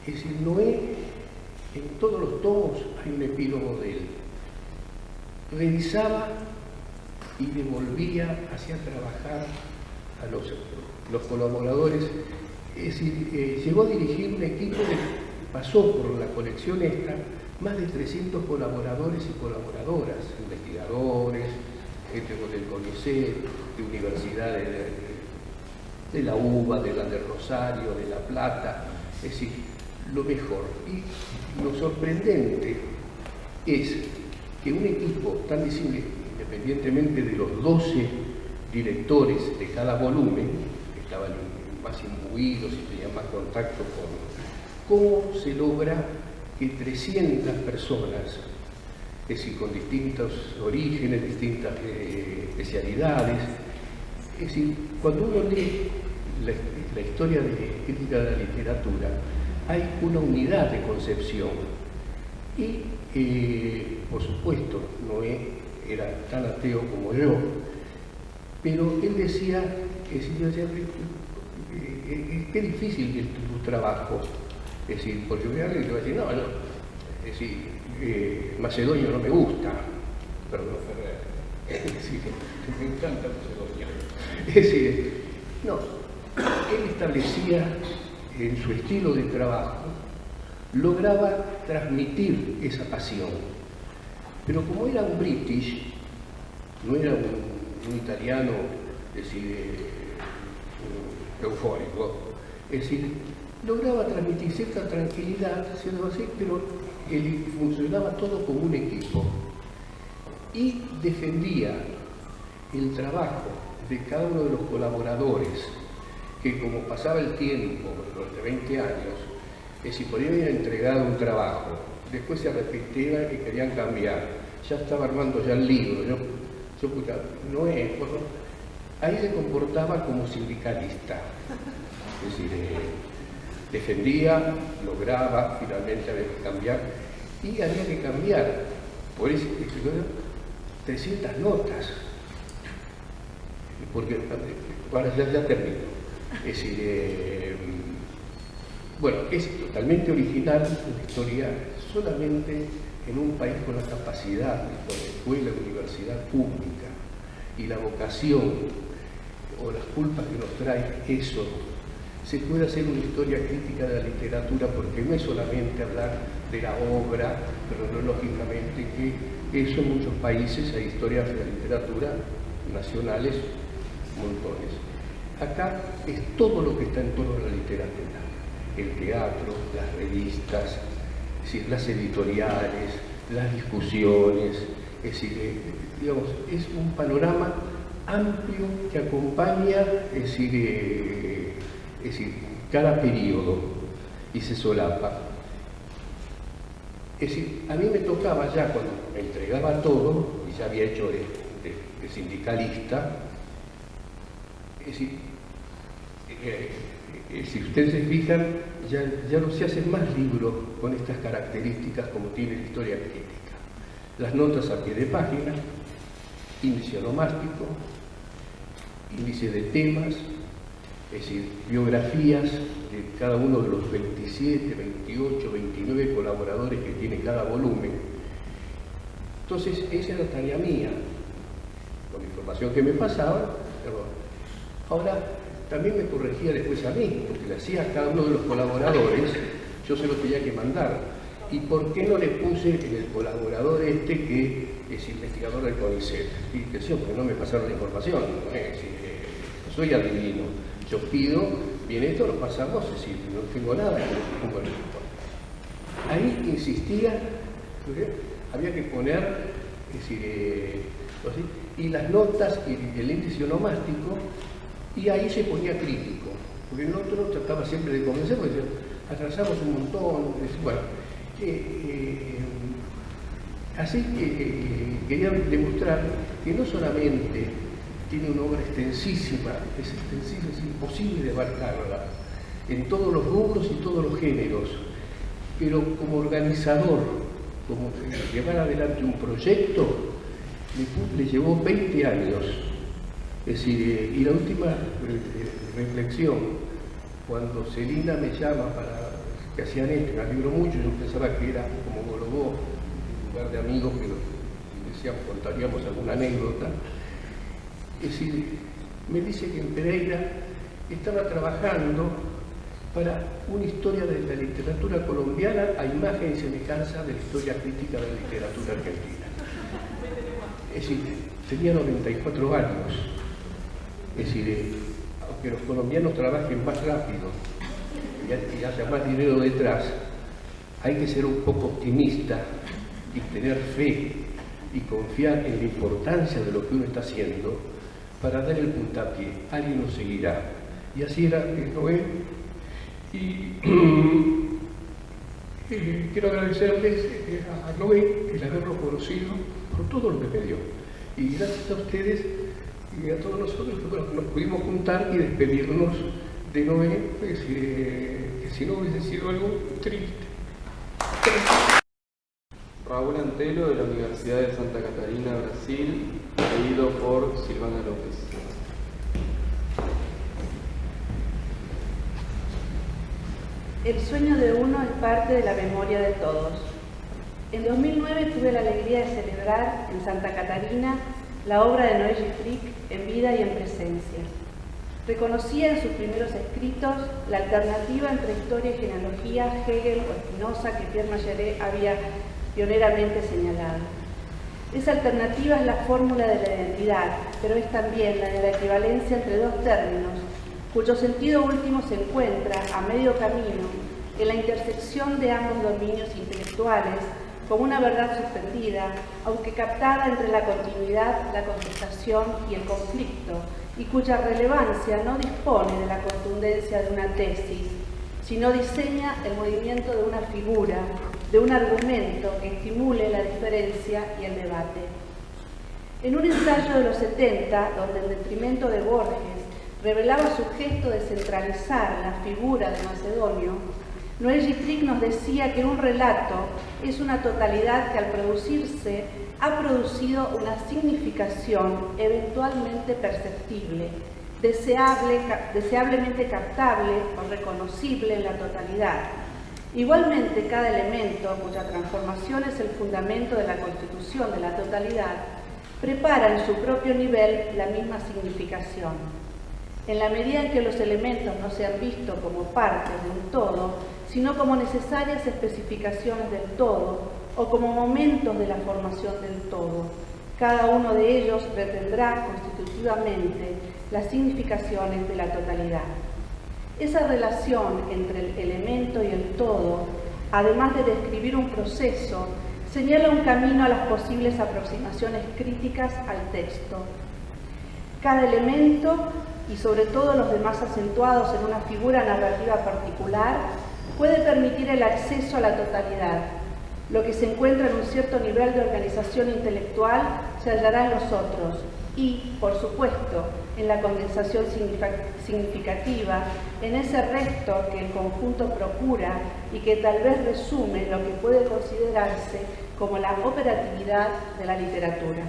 Es decir, Noé, en todos los tomos hay un epílogo de él. Revisaba y devolvía, hacía trabajar a los colaboradores. Es decir, llegó a dirigir un equipo que pasó por la colección esta, más de 300 colaboradores y colaboradoras, investigadores, gente del CONICET, de universidades de la UBA, de la de Rosario, de La Plata, es decir, lo mejor. Y lo sorprendente es que un equipo tan visible, independientemente de los 12 directores de cada volumen, que estaban más imbuidos y tenían más contacto con cómo se logra que 300 personas, es decir, con distintos orígenes, distintas especialidades, es decir, cuando uno lee la historia de crítica de la literatura, hay una unidad de concepción. Y, por supuesto, Noé era tan ateo como yo, pero él decía, qué difícil es tu trabajo. Es decir, porque yo le iba a decir, no, es decir, macedonio no me gusta, perdón, Ferrer, es decir, me encanta Macedonia. Es decir, no, él establecía en su estilo de trabajo, lograba transmitir esa pasión, pero como era un british, no era un italiano, es decir, eufórico, es decir, lograba transmitir cierta tranquilidad, cierto así, pero él funcionaba todo como un equipo y defendía el trabajo de cada uno de los colaboradores, que como pasaba el tiempo, durante 20 años, es decir, podían haber entregado un trabajo, después se arrepentían y querían cambiar, ya estaba armando ya el libro, yo Noé, bueno, ahí se comportaba como sindicalista, es decir, defendía, lograba, finalmente había que cambiar, y había que cambiar, por eso, 300 notas, porque, ahora ya termino, es decir, bueno, es totalmente original la historia, solamente en un país con la capacidad, con la escuela, universidad pública, y la vocación, o las culpas que nos trae eso, se puede hacer una historia crítica de la literatura, porque no es solamente hablar de la obra, pero no lógicamente que eso en muchos países hay historias de la literatura nacionales, montones. Acá es todo lo que está en torno a la literatura, el teatro, las revistas, es decir, las editoriales, las discusiones, es decir, digamos, es un panorama amplio que acompaña, es decir, cada periodo y se solapa. Es decir, a mí me tocaba ya cuando me entregaba todo, y ya había hecho de sindicalista, es decir, si ustedes se fijan, ya no se hacen más libros con estas características como tiene la historia crítica. Las notas a pie de página, índice onomástico, índice de temas, es decir, biografías de cada uno de los 27, 28, 29 colaboradores que tiene cada volumen. Entonces, esa era tarea mía, con la información que me pasaba. Ahora, también me corregía después a mí, porque le hacía a cada uno de los colaboradores, yo se lo tenía que mandar. ¿Y por qué no le puse en el colaborador que es investigador del CONICET? Y decía, porque no me pasaron la información, no soy adivino. Yo pido, bien, esto lo pasamos, es decir, no tengo nada que le pongo en el informe. Ahí insistía, había que poner, es decir, y las notas y el índice onomástico, y ahí se ponía crítico, porque el otro trataba siempre de convencer, porque decía, atrasamos un montón, bueno, así que quería demostrar que no solamente tiene una obra extensísima, es imposible de abarcarla en todos los rubros y todos los géneros, pero como organizador, como llevar adelante un proyecto, le llevó 20 años. Es decir, y la última reflexión, cuando Celina me llama para que hacían esto, me alegro mucho, yo pensaba que era como Golobó, un lugar de amigos que decíamos, contaríamos alguna anécdota. Es decir, me dice que en Pereira estaba trabajando para una historia de la literatura colombiana a imagen y semejanza de la historia crítica de la literatura argentina. Es decir, tenía 94 años. Es decir, aunque los colombianos trabajen más rápido y haya más dinero detrás, hay que ser un poco optimista y tener fe y confiar en la importancia de lo que uno está haciendo para dar el puntapié. Alguien lo seguirá. Y así era Noé. Y quiero agradecerles a Noé el haberlo conocido por todo lo que me dio. Y gracias a ustedes y a todos nosotros que nos pudimos juntar y despedirnos de Noé, pues, que si no hubiese sido algo triste. Raúl Antelo, de la Universidad de Santa Catarina, Brasil, leído por Silvana López. El sueño de uno es parte de la memoria de todos. En 2009 tuve la alegría de celebrar en Santa Catarina la obra de Noé Gittrich en vida y en presencia. Reconocía en sus primeros escritos la alternativa entre historia y genealogía, Hegel o Spinoza, que Pierre Mayeret había pioneramente señalado. Esa alternativa es la fórmula de la identidad, pero es también la de la equivalencia entre dos términos, cuyo sentido último se encuentra a medio camino en la intersección de ambos dominios intelectuales, como una verdad suspendida, aunque captada entre la continuidad, la contestación y el conflicto, y cuya relevancia no dispone de la contundencia de una tesis, sino diseña el movimiento de una figura, de un argumento que estimule la diferencia y el debate. En un ensayo de los 70, donde en detrimento de Borges revelaba su gesto de centralizar la figura de Macedonio, Noé Gittrich nos decía que un relato es una totalidad que al producirse ha producido una significación eventualmente perceptible, deseablemente captable o reconocible en la totalidad. Igualmente, cada elemento, cuya transformación es el fundamento de la constitución de la totalidad, prepara en su propio nivel la misma significación. En la medida en que los elementos no sean vistos como partes de un todo, sino como necesarias especificaciones del todo o como momentos de la formación del todo, Cada uno de ellos retendrá constitutivamente las significaciones de la totalidad. Esa relación entre el elemento y el todo, además de describir un proceso, señala un camino a las posibles aproximaciones críticas al texto. Cada elemento, y sobre todo los demás acentuados en una figura narrativa particular, puede permitir el acceso a la totalidad. Lo que se encuentra en un cierto nivel de organización intelectual se hallará en los otros y, por supuesto, en la condensación significativa, en ese resto que el conjunto procura y que tal vez resume lo que puede considerarse como la operatividad de la literatura.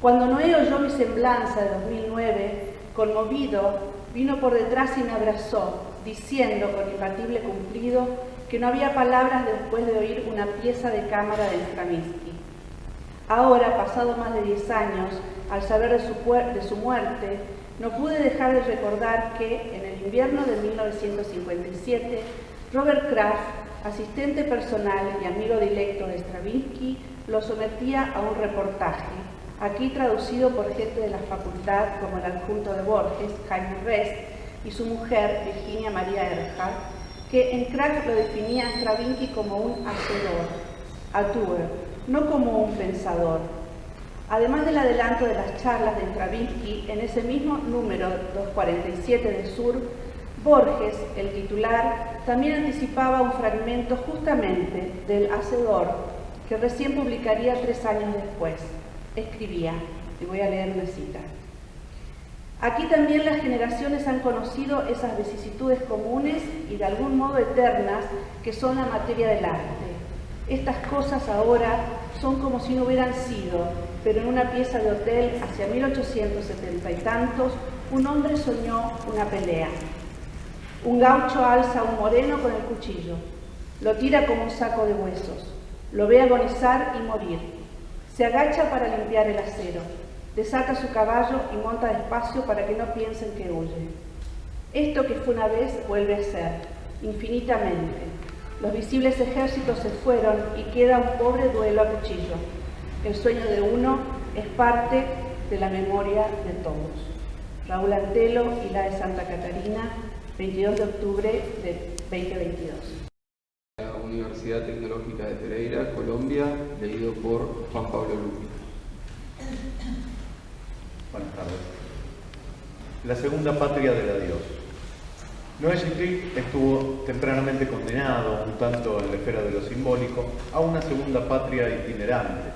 Cuando Noé oyó mi semblanza de 2009, conmovido, vino por detrás y me abrazó, diciendo con imbatible cumplido que no había palabras después de oír una pieza de cámara de Stravinsky. Ahora, pasado más de 10 años, al saber de su muerte, no pude dejar de recordar que, en el invierno de 1957, Robert Kraft, asistente personal y amigo directo de Stravinsky, lo sometía a un reportaje, aquí traducido por gente de la facultad como el adjunto de Borges, Jaime Rest, y su mujer, Virginia María Earhart, que en Kraft lo definía Stravinsky como un auteur, no como un pensador. Además del adelanto de las charlas de Stravinsky, en ese mismo número 247 de Sur, Borges, el titular, también anticipaba un fragmento justamente del Hacedor, que recién publicaría 3 años después. Escribía, y voy a leer una cita. Aquí también las generaciones han conocido esas vicisitudes comunes y de algún modo eternas que son la materia del arte. Estas cosas ahora son como si no hubieran sido, pero en una pieza de hotel hacia 1870 y tantos, un hombre soñó una pelea. Un gaucho alza a un moreno con el cuchillo, lo tira como un saco de huesos, lo ve agonizar y morir. Se agacha para limpiar el acero, desata su caballo y monta despacio para que no piensen que huye. Esto que fue una vez vuelve a ser, infinitamente. Los visibles ejércitos se fueron y queda un pobre duelo a cuchillo. El sueño de uno es parte de la memoria de todos. Raúl Antelo, Isla de Santa Catarina, 22 de octubre de 2022. La Universidad Tecnológica de Pereira, Colombia, leído por Juan Pablo Lupi. Buenas tardes. La segunda patria del adiós. Noé Gitrig estuvo tempranamente condenado, un tanto en la esfera de lo simbólico, a una segunda patria itinerante,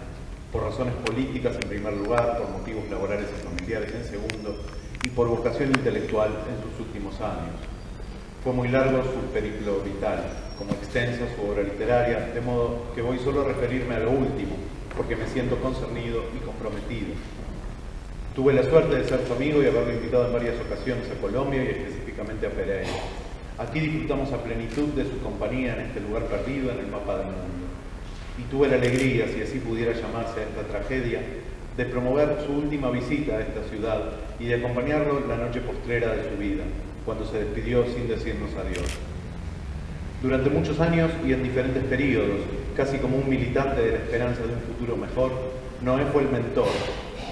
por razones políticas en primer lugar, por motivos laborales y familiares en segundo, y por vocación intelectual en sus últimos años. Fue muy largo su periplo vital, como extensa su obra literaria, de modo que voy solo a referirme a lo último, porque me siento concernido y comprometido. Tuve la suerte de ser su amigo y haberlo invitado en varias ocasiones a Colombia y específicamente a Pereira. Aquí disfrutamos a plenitud de su compañía en este lugar perdido en el mapa del mundo. Y tuve la alegría, si así pudiera llamarse a esta tragedia, de promover su última visita a esta ciudad y de acompañarlo la noche postrera de su vida, cuando se despidió sin decirnos adiós. Durante muchos años y en diferentes periodos, casi como un militante de la esperanza de un futuro mejor, Noé fue el mentor,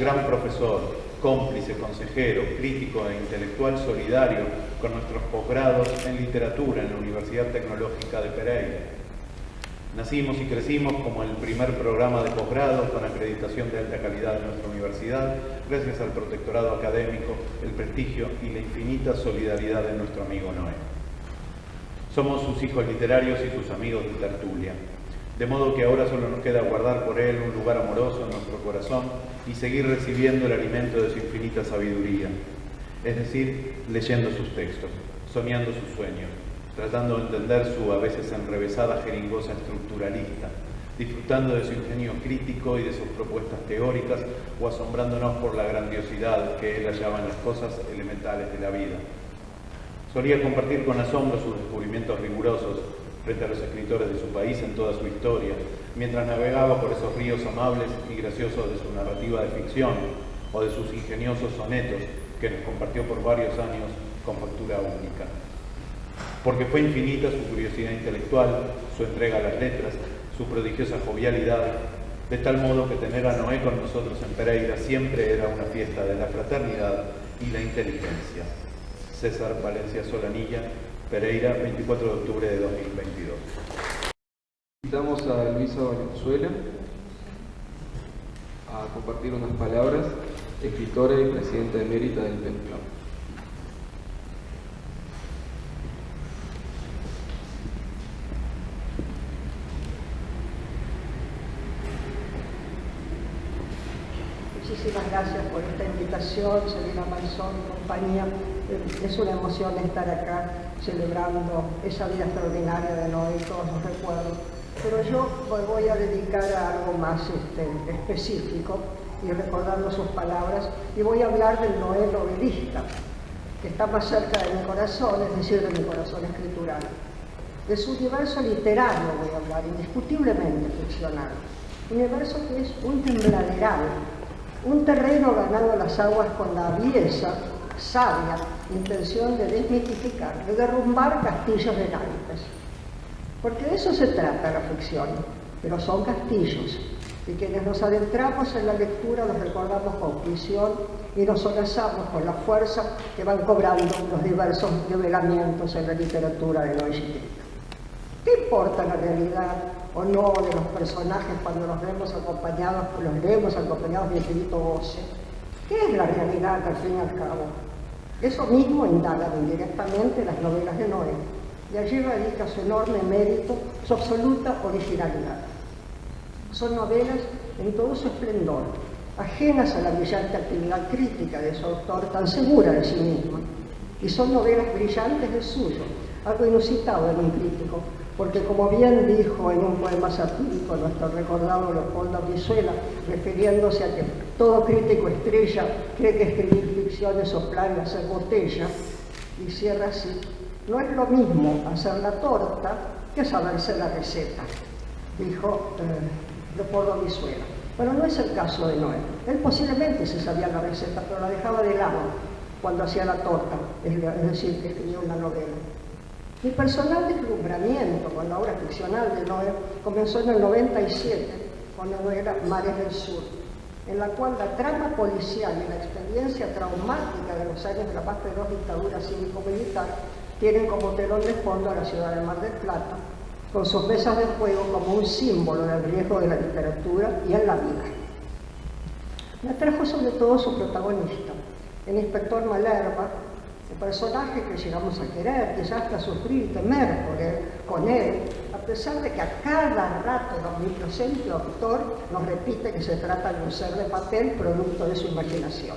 gran profesor, cómplice, consejero, crítico e intelectual solidario con nuestros posgrados en literatura en la Universidad Tecnológica de Pereira. Nacimos y crecimos como el primer programa de posgrado con acreditación de alta calidad de nuestra universidad, gracias al protectorado académico, el prestigio y la infinita solidaridad de nuestro amigo Noé. Somos sus hijos literarios y sus amigos de tertulia, de modo que ahora solo nos queda guardar por él un lugar amoroso en nuestro corazón y seguir recibiendo el alimento de su infinita sabiduría, es decir, leyendo sus textos, soñando sus sueños, tratando de entender su a veces enrevesada jeringosa estructuralista, disfrutando de su ingenio crítico y de sus propuestas teóricas o asombrándonos por la grandiosidad que él hallaba en las cosas elementales de la vida. Solía compartir con asombro sus descubrimientos rigurosos frente a los escritores de su país en toda su historia, mientras navegaba por esos ríos amables y graciosos de su narrativa de ficción o de sus ingeniosos sonetos que nos compartió por varios años con factura única. Porque fue infinita su curiosidad intelectual, su entrega a las letras, su prodigiosa jovialidad, de tal modo que tener a Noé con nosotros en Pereira siempre era una fiesta de la fraternidad y la inteligencia. César Valencia Solanilla, Pereira, 24 de octubre de 2022. Invitamos a Luisa Valenzuela a compartir unas palabras, escritora y presidenta emérita del PEN Club. Muchísimas gracias por esta invitación, Selena Manzón y compañía. Es una emoción estar acá celebrando esa vida extraordinaria de Noé y todos los recuerdos. Pero yo me voy a dedicar a algo más específico y recordando sus palabras, y voy a hablar del Noé novelista, que está más cerca de mi corazón, es decir, de mi corazón escritural. De su universo literario voy a hablar, indiscutiblemente ficcional. Universo que es un tembladeral, un terreno ganado a las aguas con la aviesa, sabia intención de desmitificar, de derrumbar castillos de naipes. Porque de eso se trata la ficción, pero son castillos, y quienes nos adentramos en la lectura los recordamos con prisión y nos solazamos con la fuerza que van cobrando los diversos develamientos en la literatura de Noé Gittrick. ¿Qué importa la realidad o no de los personajes cuando los leemos acompañados de infinito goce? ¿Qué es la realidad al fin y al cabo? Eso mismo indagan indirectamente las novelas de Noé, y allí radica su enorme mérito, su absoluta originalidad. Son novelas en todo su esplendor, ajenas a la brillante actividad crítica de su autor, tan segura de sí misma. Y son novelas brillantes de suyo, algo inusitado en un crítico, porque como bien dijo en un poema satírico nuestro recordado Leopoldo Brizuela, refiriéndose a que todo crítico estrella cree que escribir ficción es soplar y hacer botella, y cierra así: no es lo mismo hacer la torta que saberse la receta, dijo Leopoldo Brizuela. Bueno, no es el caso de Noé. Él posiblemente se sabía la receta, pero la dejaba de lado cuando hacía la torta, es decir, que escribía una novela. Mi personal deslumbramiento con la obra ficcional de Noé comenzó en el 97 con la novela Mares del Sur, en la cual la trama policial y la experiencia traumática de los años de la más feroz dictadura cívico-militar tienen como telón de fondo a la ciudad de Mar del Plata, con sus mesas de juego como un símbolo del riesgo de la literatura y en la vida. Me atrajo sobre todo su protagonista, el inspector Malerba, el personaje que llegamos a querer, quizás hasta sufrir y temer con él, a pesar de que a cada rato el omnipresente autor nos repite que se trata de un ser de papel producto de su imaginación.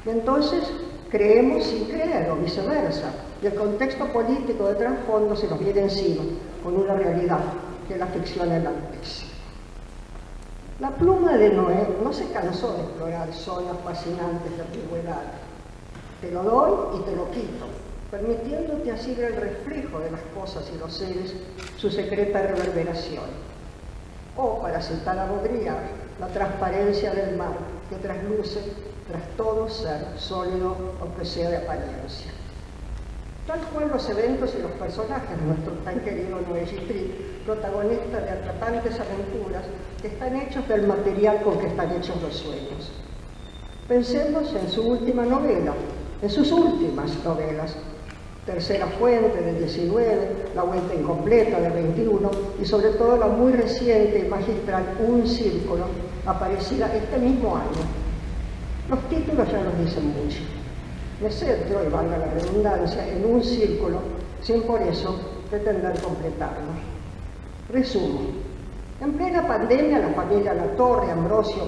Y entonces creemos sin creer, o viceversa, y el contexto político de trasfondo se nos viene encima, con una realidad que la ficción enaltece. La pluma de Noé no se cansó de explorar zonas fascinantes de ambigüedad. Te lo doy y te lo quito, permitiéndote así ver el reflejo de las cosas y los seres, su secreta reverberación. O, para citar a Baudrillard, la transparencia del mar que trasluce tras todo ser sólido, aunque sea de apariencia. Tal cual los eventos y los personajes de nuestro tan querido Noé Gittrick, protagonista de atrapantes aventuras que están hechos del material con que están hechos los sueños. Pensemos en su última novela, en sus últimas novelas, Tercera Fuente del 19, La Vuelta Incompleta del 21 y sobre todo la muy reciente y magistral Un Círculo, aparecida este mismo año. Los títulos ya nos dicen mucho. Me centro, y valga la redundancia, en un círculo, sin por eso pretender completarlo. Resumo. En plena pandemia, la familia Latorre, Ambrosio,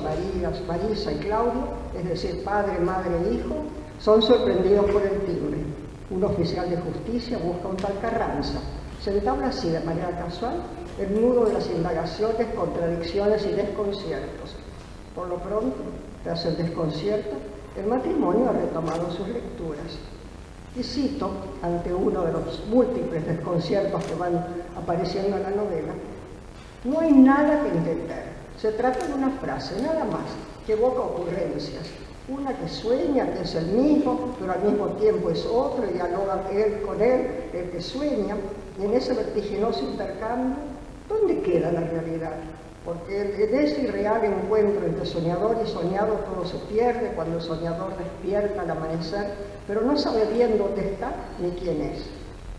Marisa y Claudio, es decir, padre, madre e hijo, son sorprendidos por el timbre. Un oficial de justicia busca un tal Carranza. Se entabla así, de manera casual, el nudo de las indagaciones, contradicciones y desconciertos. Por lo pronto, tras el desconcierto, el matrimonio ha retomado sus lecturas. Y cito, ante uno de los múltiples desconciertos que van apareciendo en la novela: no hay nada que entender. Se trata de una frase, nada más, que evoca ocurrencias. Una que sueña que es el mismo, pero al mismo tiempo es otro, y dialoga él con él, el que sueña, y en ese vertiginoso intercambio, ¿dónde queda la realidad? porque en ese irreal encuentro entre soñador y soñado todo se pierde cuando el soñador despierta al amanecer, pero no sabe bien dónde está ni quién es.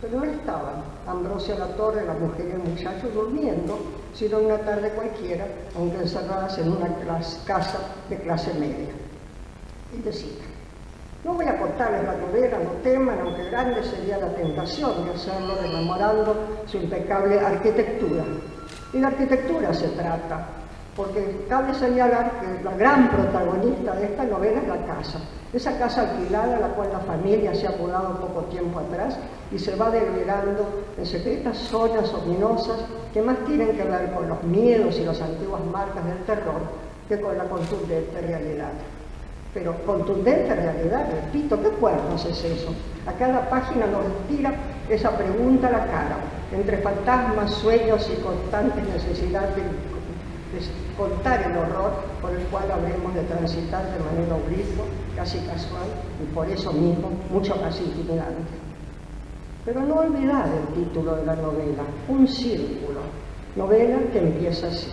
Pero no estaban Ambrosia Latorre, la mujer y el muchacho durmiendo, sino una tarde cualquiera, aunque encerradas en una casa de clase media. Y decía, no voy a contarles la novela, no teman, aunque grande sería la tentación de hacerlo rememorando su impecable arquitectura. Y de arquitectura se trata, porque cabe señalar que la gran protagonista de esta novela es la casa. Esa casa alquilada a la cual la familia se ha mudado poco tiempo atrás y se va degradando en secretas zonas ominosas que más tienen que ver con los miedos y las antiguas marcas del terror que con la contundente realidad. Pero contundente realidad, repito, ¿qué cuernos es eso? A cada página nos tira esa pregunta a la cara, entre fantasmas, sueños y constantes necesidades de contar el horror por el cual habremos de transitar de manera oblicua, casi casual y por eso mismo mucho más intimidante. Pero no olvidar el título de la novela, Un círculo, novela que empieza así.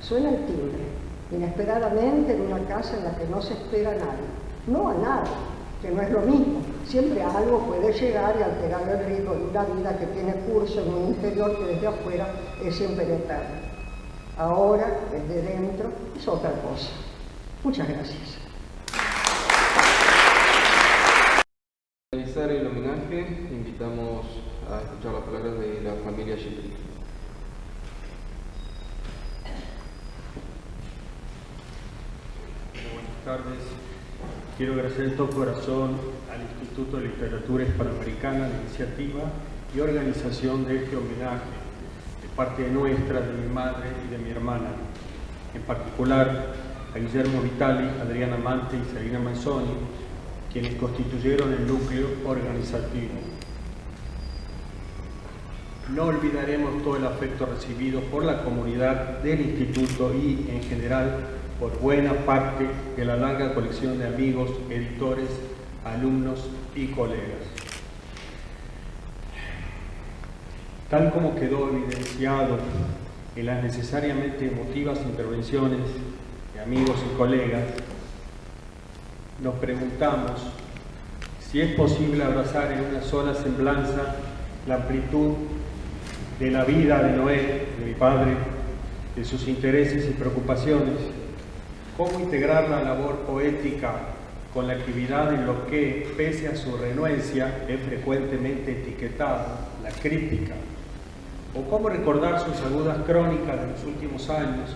Suena el timbre, inesperadamente en una casa en la que no se espera a nadie, no a nada, que no es lo mismo. Siempre algo puede llegar y alterar el ritmo de una vida que tiene curso en un interior que desde afuera es impenetrable. Ahora, desde dentro, es otra cosa. Muchas gracias. Para realizar el homenaje, invitamos a escuchar las palabras de la familia Yetrik. Buenas tardes. Quiero agradecer de todo corazón al Instituto de Literatura Hispanoamericana, la iniciativa y organización de este homenaje, de parte nuestra, de mi madre y de mi hermana, en particular a Guillermo Vitali, Adriana Mante y Selina Manzoni, quienes constituyeron el núcleo organizativo. No olvidaremos todo el afecto recibido por la comunidad del instituto y, en general, por buena parte de la larga colección de amigos, editores, alumnos y colegas. Tal como quedó evidenciado en las necesariamente emotivas intervenciones de amigos y colegas, nos preguntamos si es posible abrazar en una sola semblanza la amplitud de la vida de Noé, de mi padre, de sus intereses y preocupaciones, cómo integrar la labor poética con la actividad en lo que, pese a su renuencia, es frecuentemente etiquetado, la crítica, o cómo recordar sus agudas crónicas de los últimos años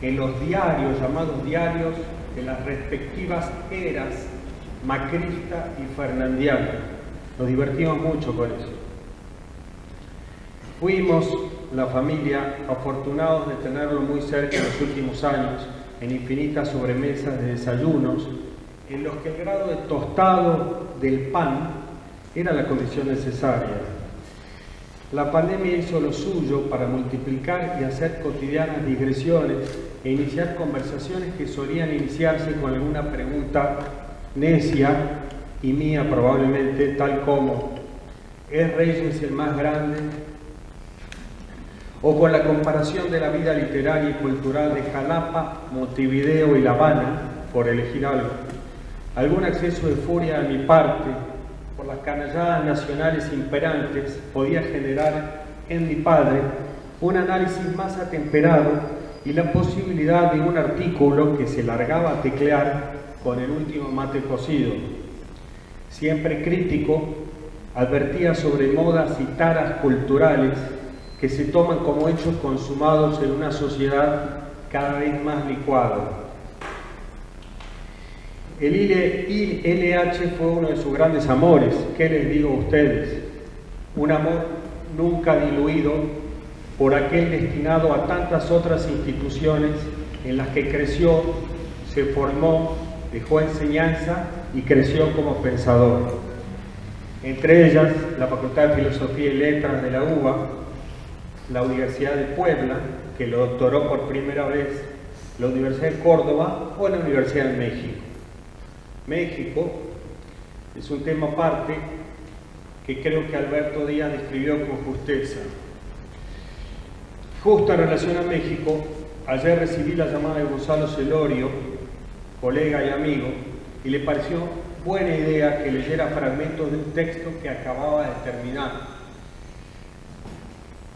en los diarios, llamados diarios de las respectivas eras macrista y fernandiana. Nos divertimos mucho con eso. Fuimos, la familia, afortunados de tenerlo muy cerca en los últimos años, en infinitas sobremesas de desayunos, en los que el grado de tostado del pan era la condición necesaria. La pandemia hizo lo suyo para multiplicar y hacer cotidianas digresiones e iniciar conversaciones que solían iniciarse con alguna pregunta necia y mía probablemente, tal como ¿es Reyes el más grande? O con la comparación de la vida literaria y cultural de Jalapa, Montevideo y La Habana, por elegir algo. Algún acceso de furia de mi parte por las canalladas nacionales imperantes podía generar en mi padre un análisis más atemperado y la posibilidad de un artículo que se largaba a teclear con el último mate cocido. Siempre crítico, advertía sobre modas y taras culturales que se toman como hechos consumados en una sociedad cada vez más licuada. El ILH fue uno de sus grandes amores. ¿Qué les digo a ustedes? Un amor nunca diluido por aquel destinado a tantas otras instituciones en las que creció, se formó, dejó enseñanza y creció como pensador. Entre ellas, la Facultad de Filosofía y Letras de la UBA, la Universidad de Puebla, que lo doctoró por primera vez, la Universidad de Córdoba o la Universidad de México. México es un tema aparte que creo que Alberto Díaz describió con justeza. Justo en relación a México, ayer recibí la llamada de Gonzalo Celorio, colega y amigo, y le pareció buena idea que leyera fragmentos de un texto que acababa de terminar,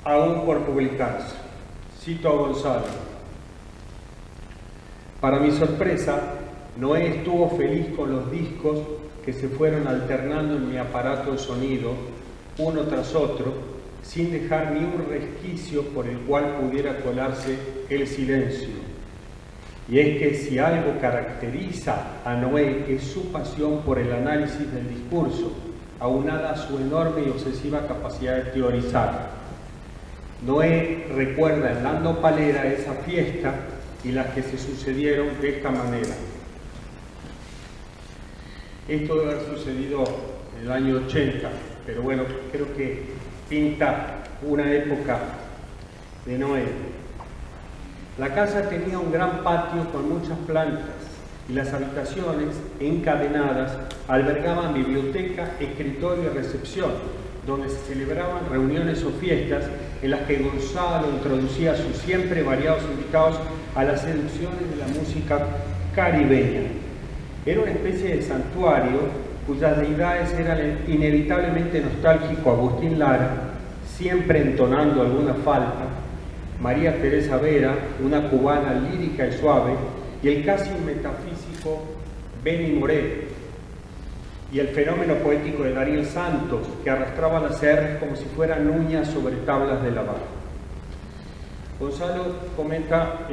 aún por publicarse. Cito a Gonzalo: para mi sorpresa, Noé estuvo feliz con los discos que se fueron alternando en mi aparato de sonido, uno tras otro, sin dejar ni un resquicio por el cual pudiera colarse el silencio. Y es que si algo caracteriza a Noé es su pasión por el análisis del discurso, aunada a su enorme y obsesiva capacidad de teorizar. Noé recuerda en la nopalera esa fiesta y las que se sucedieron de esta manera. Esto debe haber sucedido en el año 80, pero bueno, creo que pinta una época de Noé. La casa tenía un gran patio con muchas plantas y las habitaciones encadenadas albergaban biblioteca, escritorio y recepción, donde se celebraban reuniones o fiestas en las que Gonzalo introducía a sus siempre variados invitados a las seducciones de la música caribeña. Era una especie de santuario cuyas deidades eran el inevitablemente nostálgico Agustín Lara, siempre entonando alguna falta, María Teresa Vera, una cubana lírica y suave, y el casi metafísico Benny Moré, y el fenómeno poético de Darío Santos, que arrastraba las R's como si fueran uñas sobre tablas de lavar. Gonzalo comenta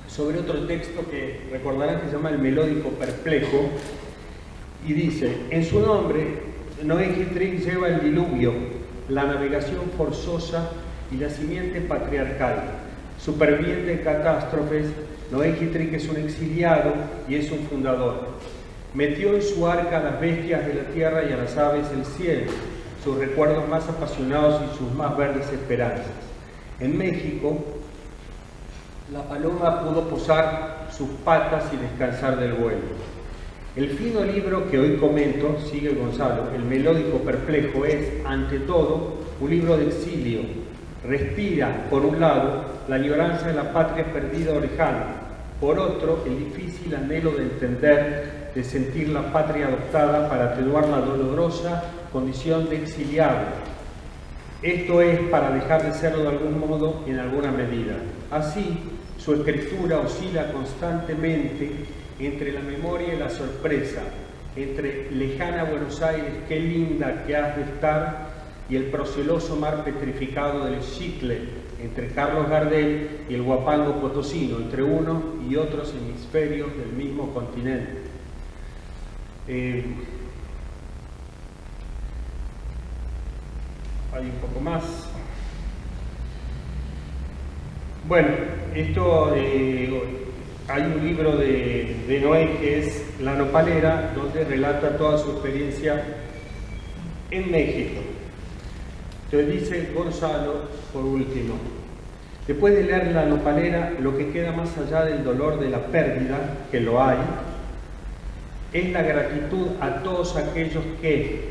sobre otro texto que recordarán que se llama El Melódico Perplejo, y dice: en su nombre, Noé Gitrig lleva el diluvio, la navegación forzosa y la simiente patriarcal. Superviviente de catástrofes, Noé Gitrig es un exiliado y es un fundador. Metió en su arca a las bestias de la tierra y a las aves del cielo, sus recuerdos más apasionados y sus más verdes esperanzas. En México, la paloma pudo posar sus patas y descansar del vuelo. El fino libro que hoy comento, sigue Gonzalo, El Melódico Perplejo, es, ante todo, un libro de exilio. Respira, por un lado, la añoranza de la patria perdida o lejana, por otro, el difícil anhelo de entender, de sentir la patria adoptada para atenuar la dolorosa condición de exiliado. Esto es para dejar de serlo de algún modo en alguna medida. Así, su escritura oscila constantemente entre la memoria y la sorpresa, entre lejana Buenos Aires, qué linda que has de estar, y el proceloso mar petrificado del Chicle, entre Carlos Gardel y el Huapango potosino, entre unos y otros hemisferios del mismo continente. Hay un poco más. Bueno, esto hay un libro de Noé que es La Nopalera, donde relata toda su experiencia en México. Entonces dice Gonzalo, por último: después de leer La Nopalera, lo que queda más allá del dolor de la pérdida, que lo hay, es la gratitud a todos aquellos que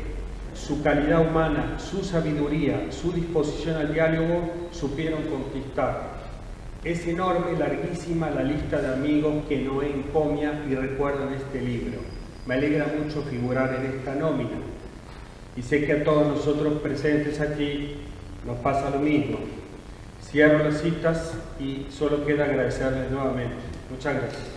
su calidad humana, su sabiduría, su disposición al diálogo supieron conquistar. Es enorme, larguísima la lista de amigos que Noé encomia y recuerda en este libro. Me alegra mucho figurar en esta nómina. Y sé que a todos nosotros presentes aquí nos pasa lo mismo. Cierro las citas y solo queda agradecerles nuevamente. Muchas gracias.